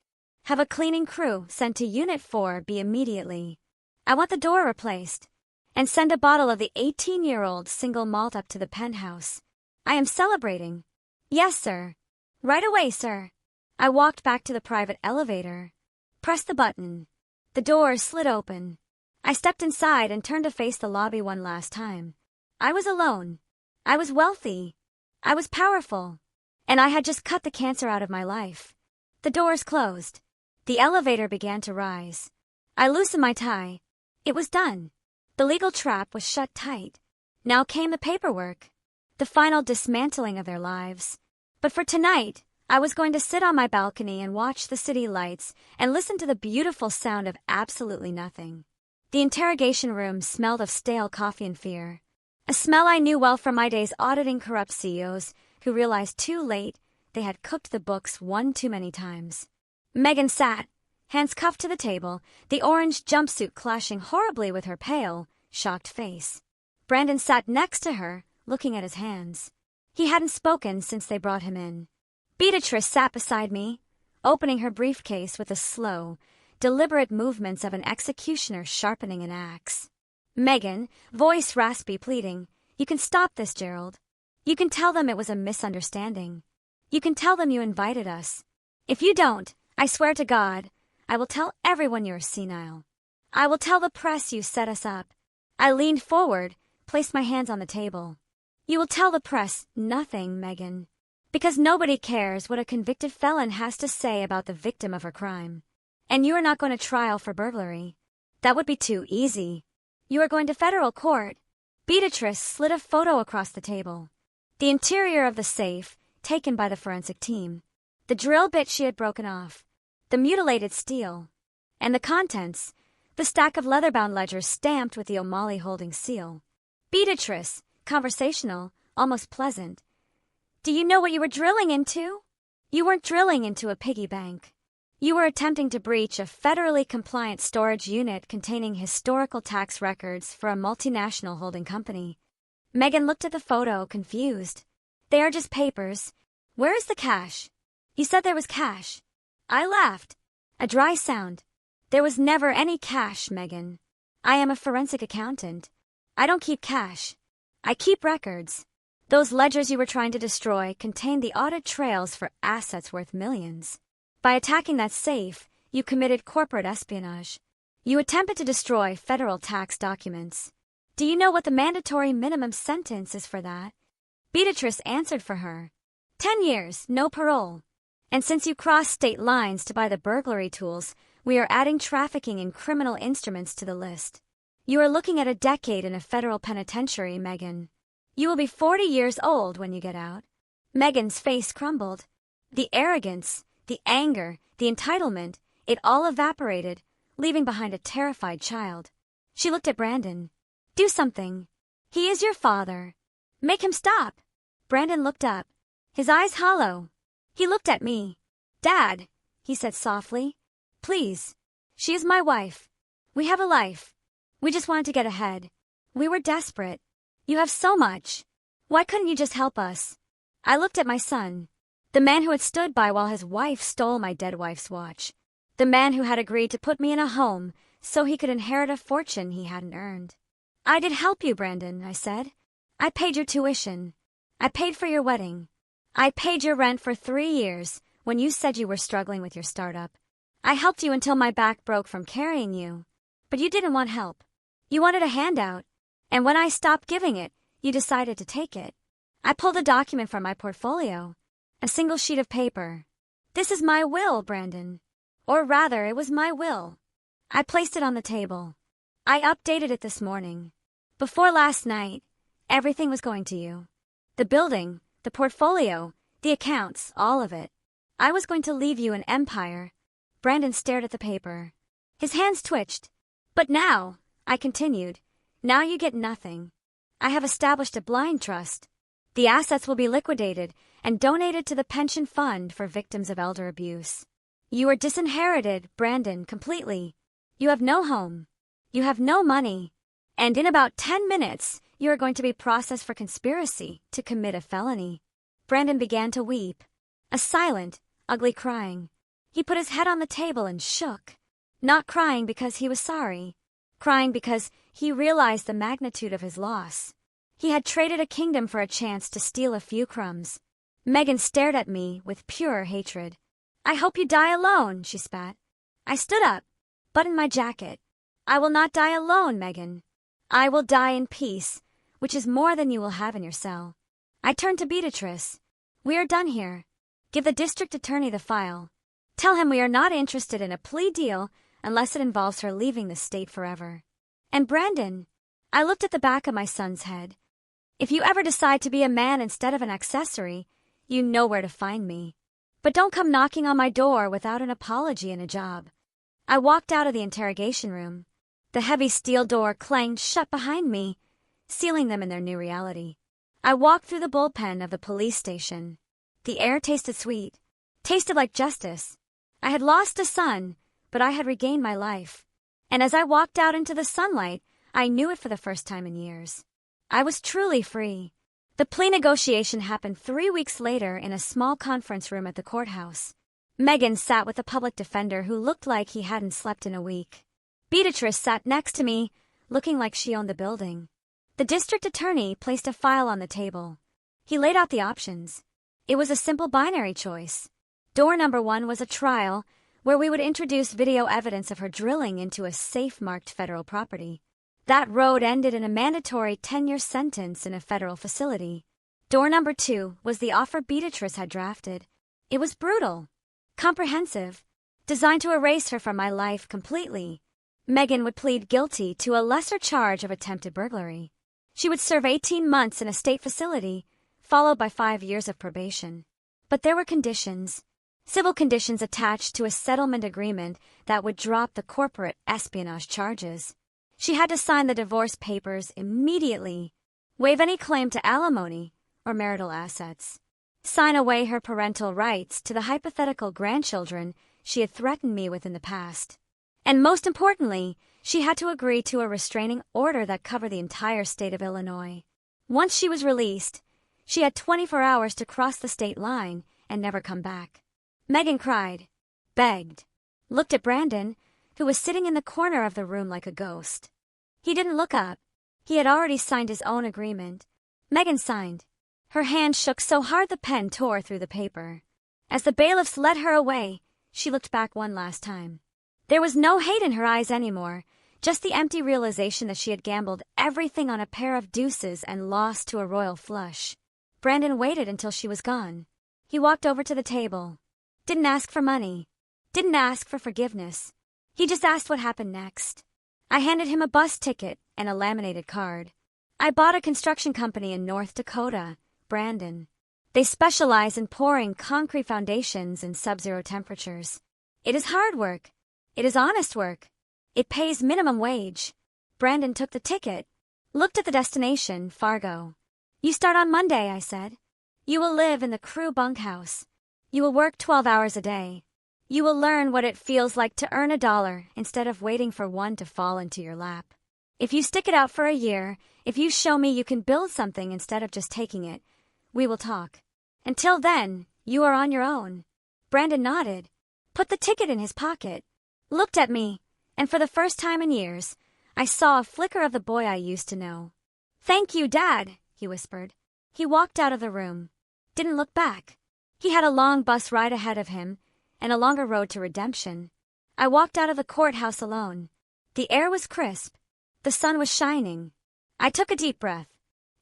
Have a cleaning crew sent to Unit 4B immediately. I want the door replaced. And send a bottle of the 18-year-old single malt up to the penthouse. I am celebrating. Yes, sir. Right away, sir. I walked back to the private elevator. Pressed the button. The door slid open. I stepped inside and turned to face the lobby one last time. I was alone. I was wealthy. I was powerful. And I had just cut the cancer out of my life. The doors closed. The elevator began to rise. I loosened my tie. It was done. The legal trap was shut tight. Now came the paperwork. The final dismantling of their lives. But for tonight, I was going to sit on my balcony and watch the city lights and listen to the beautiful sound of absolutely nothing. The interrogation room smelled of stale coffee and fear. A smell I knew well from my days auditing corrupt CEOs who realized too late they had cooked the books one too many times. Megan sat, hands cuffed to the table, the orange jumpsuit clashing horribly with her pale, shocked face. Brandon sat next to her, looking at his hands. He hadn't spoken since they brought him in. Beatrice sat beside me, opening her briefcase with the slow, deliberate movements of an executioner sharpening an axe. Megan, voice raspy, pleading, You can stop this, Gerald. You can tell them it was a misunderstanding. You can tell them you invited us. If you don't, I swear to God, I will tell everyone you're senile. I will tell the press you set us up. I leaned forward, placed my hands on the table. You will tell the press nothing, Megan. Because nobody cares what a convicted felon has to say about the victim of her crime. And you are not going to trial for burglary. That would be too easy. You are going to federal court. Beatrice slid a photo across the table. The interior of the safe, taken by the forensic team. The drill bit she had broken off. The mutilated steel. And the contents, the stack of leather-bound ledgers stamped with the O'Malley Holdings seal. Beatrice, conversational, almost pleasant. Do you know what you were drilling into? You weren't drilling into a piggy bank. You were attempting to breach a federally compliant storage unit containing historical tax records for a multinational holding company. Megan looked at the photo, confused. They are just papers. Where is the cash? You said there was cash. I laughed. A dry sound. There was never any cash, Megan. I am a forensic accountant. I don't keep cash. I keep records. Those ledgers you were trying to destroy contained the audit trails for assets worth millions. By attacking that safe, you committed corporate espionage. You attempted to destroy federal tax documents. Do you know what the mandatory minimum sentence is for that? Beatrice answered for her. 10 years, no parole. And since you crossed state lines to buy the burglary tools, we are adding trafficking in criminal instruments to the list. You are looking at a decade in a federal penitentiary, Megan. You will be 40 years old when you get out. Megan's face crumbled. The arrogance, the anger, the entitlement, it all evaporated, leaving behind a terrified child. She looked at Brandon. Do something. He is your father. Make him stop. Brandon looked up, his eyes hollow. He looked at me. "Dad," he said softly. "Please. She is my wife. We have a life. We just wanted to get ahead. We were desperate. You have so much. Why couldn't you just help us?" I looked at my son, the man who had stood by while his wife stole my dead wife's watch, the man who had agreed to put me in a home so he could inherit a fortune he hadn't earned. "I did help you, Brandon," I said. "I paid your tuition. I paid for your wedding. I paid your rent for 3 years when you said you were struggling with your startup. I helped you until my back broke from carrying you. But you didn't want help. You wanted a handout. And when I stopped giving it, you decided to take it." I pulled a document from my portfolio, a single sheet of paper. "This is my will, Brandon. Or rather, it was my will." I placed it on the table. "I updated it this morning. Before last night, everything was going to you. The building, the portfolio, the accounts, all of it. I was going to leave you an empire." Brandon stared at the paper. His hands twitched. "But now," I continued, "now you get nothing. I have established a blind trust. The assets will be liquidated and donated to the pension fund for victims of elder abuse. You are disinherited, Brandon, completely. You have no home. You have no money. And in about 10 minutes, you are going to be processed for conspiracy to commit a felony." Brandon began to weep, a silent, ugly crying. He put his head on the table and shook, not crying because he was sorry, crying because he realized the magnitude of his loss. He had traded a kingdom for a chance to steal a few crumbs. Megan stared at me with pure hatred. "I hope you die alone," she spat. I stood up, buttoned my jacket. "I will not die alone, Megan. I will die in peace, which is more than you will have in your cell." I turned to Beatrice. "We are done here. Give the district attorney the file. Tell him we are not interested in a plea deal unless it involves her leaving the state forever. And Brandon," I looked at the back of my son's head, "if you ever decide to be a man instead of an accessory, you know where to find me. But don't come knocking on my door without an apology and a job." I walked out of the interrogation room. The heavy steel door clanged shut behind me, sealing them in their new reality. I walked through the bullpen of the police station. The air tasted sweet, tasted like justice. I had lost a son, but I had regained my life. And as I walked out into the sunlight, I knew it for the first time in years. I was truly free. The plea negotiation happened 3 weeks later in a small conference room at the courthouse. Megan sat with a public defender who looked like he hadn't slept in a week. Beatrice sat next to me, looking like she owned the building. The district attorney placed a file on the table. He laid out the options. It was a simple binary choice. Door number 1 was a trial, where we would introduce video evidence of her drilling into a safe-marked federal property. That road ended in a mandatory 10-year sentence in a federal facility. Door number 2 was the offer Beatrice had drafted. It was brutal, comprehensive, designed to erase her from my life completely. Megan would plead guilty to a lesser charge of attempted burglary. She would serve 18 months in a state facility, followed by 5 years of probation. But there were conditions, civil conditions attached to a settlement agreement that would drop the corporate espionage charges. She had to sign the divorce papers immediately, waive any claim to alimony or marital assets, sign away her parental rights to the hypothetical grandchildren she had threatened me with in the past. And most importantly, she had to agree to a restraining order that covered the entire state of Illinois. Once she was released, she had 24 hours to cross the state line and never come back. Megan cried, begged, looked at Brandon, who was sitting in the corner of the room like a ghost. He didn't look up. He had already signed his own agreement. Megan signed. Her hand shook so hard the pen tore through the paper. As the bailiffs led her away, she looked back one last time. There was no hate in her eyes anymore, just the empty realization that she had gambled everything on a pair of deuces and lost to a royal flush. Brandon waited until she was gone. He walked over to the table. Didn't ask for money. Didn't ask for forgiveness. He just asked what happened next. I handed him a bus ticket and a laminated card. I bought a construction company in North Dakota, Brandon. They specialize in pouring concrete foundations in sub-zero temperatures. It is hard work. It is honest work. It pays minimum wage. Brandon took the ticket, looked at the destination, Fargo. You start on Monday, I said. You will live in the crew bunkhouse. You will work 12 hours a day. You will learn what it feels like to earn $1 instead of waiting for one to fall into your lap. If you stick it out for a year, if you show me you can build something instead of just taking it, we will talk. Until then, you are on your own." Brandon nodded, put the ticket in his pocket, looked at me, and for the first time in years, I saw a flicker of the boy I used to know. "Thank you, Dad," he whispered. He walked out of the room, didn't look back. He had a long bus ride ahead of him, and a longer road to redemption. I walked out of the courthouse alone. The air was crisp. The sun was shining. I took a deep breath.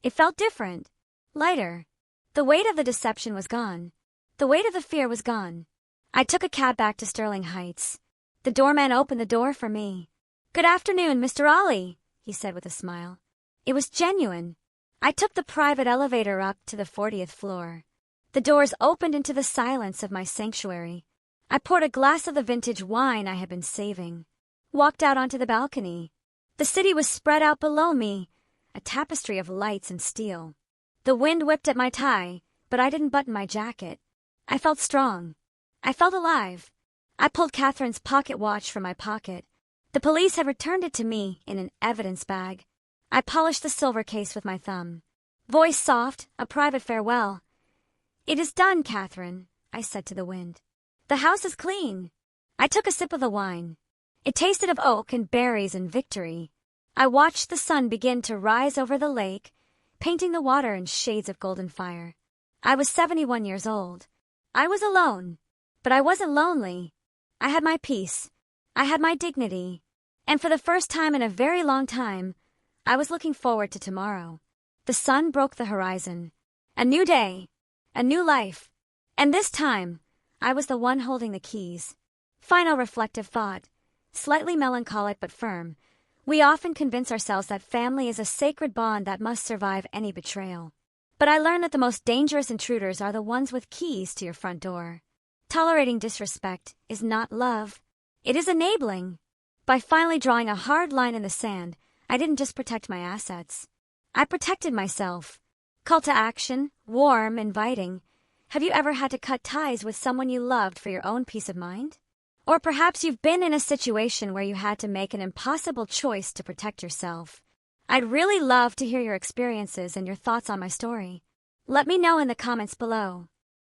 It felt different, lighter. The weight of the deception was gone. The weight of the fear was gone. I took a cab back to Sterling Heights. The doorman opened the door for me. "Good afternoon, Mr. Ollie," he said with a smile. It was genuine. I took the private elevator up to the 40th floor. The doors opened into the silence of my sanctuary. I poured a glass of the vintage wine I had been saving. Walked out onto the balcony. The city was spread out below me, a tapestry of lights and steel. The wind whipped at my tie, but I didn't button my jacket. I felt strong. I felt alive. I pulled Catherine's pocket watch from my pocket. The police had returned it to me in an evidence bag. I polished the silver case with my thumb. Voice soft, a private farewell. "It is done, Catherine," I said to the wind. "The house is clean." I took a sip of the wine. It tasted of oak and berries and victory. I watched the sun begin to rise over the lake, painting the water in shades of golden fire. I was 71 years old. I was alone, but I wasn't lonely. I had my peace. I had my dignity. And for the first time in a very long time, I was looking forward to tomorrow. The sun broke the horizon. A new day. A new life. And this time, I was the one holding the keys. Final reflective thought. Slightly melancholic but firm. We often convince ourselves that family is a sacred bond that must survive any betrayal. But I learned that the most dangerous intruders are the ones with keys to your front door. Tolerating disrespect is not love. It is enabling. By finally drawing a hard line in the sand, I didn't just protect my assets. I protected myself. Call to action, warm, inviting. Have you ever had to cut ties with someone you loved for your own peace of mind? Or perhaps you've been in a situation where you had to make an impossible choice to protect yourself. I'd really love to hear your experiences and your thoughts on my story. Let me know in the comments below.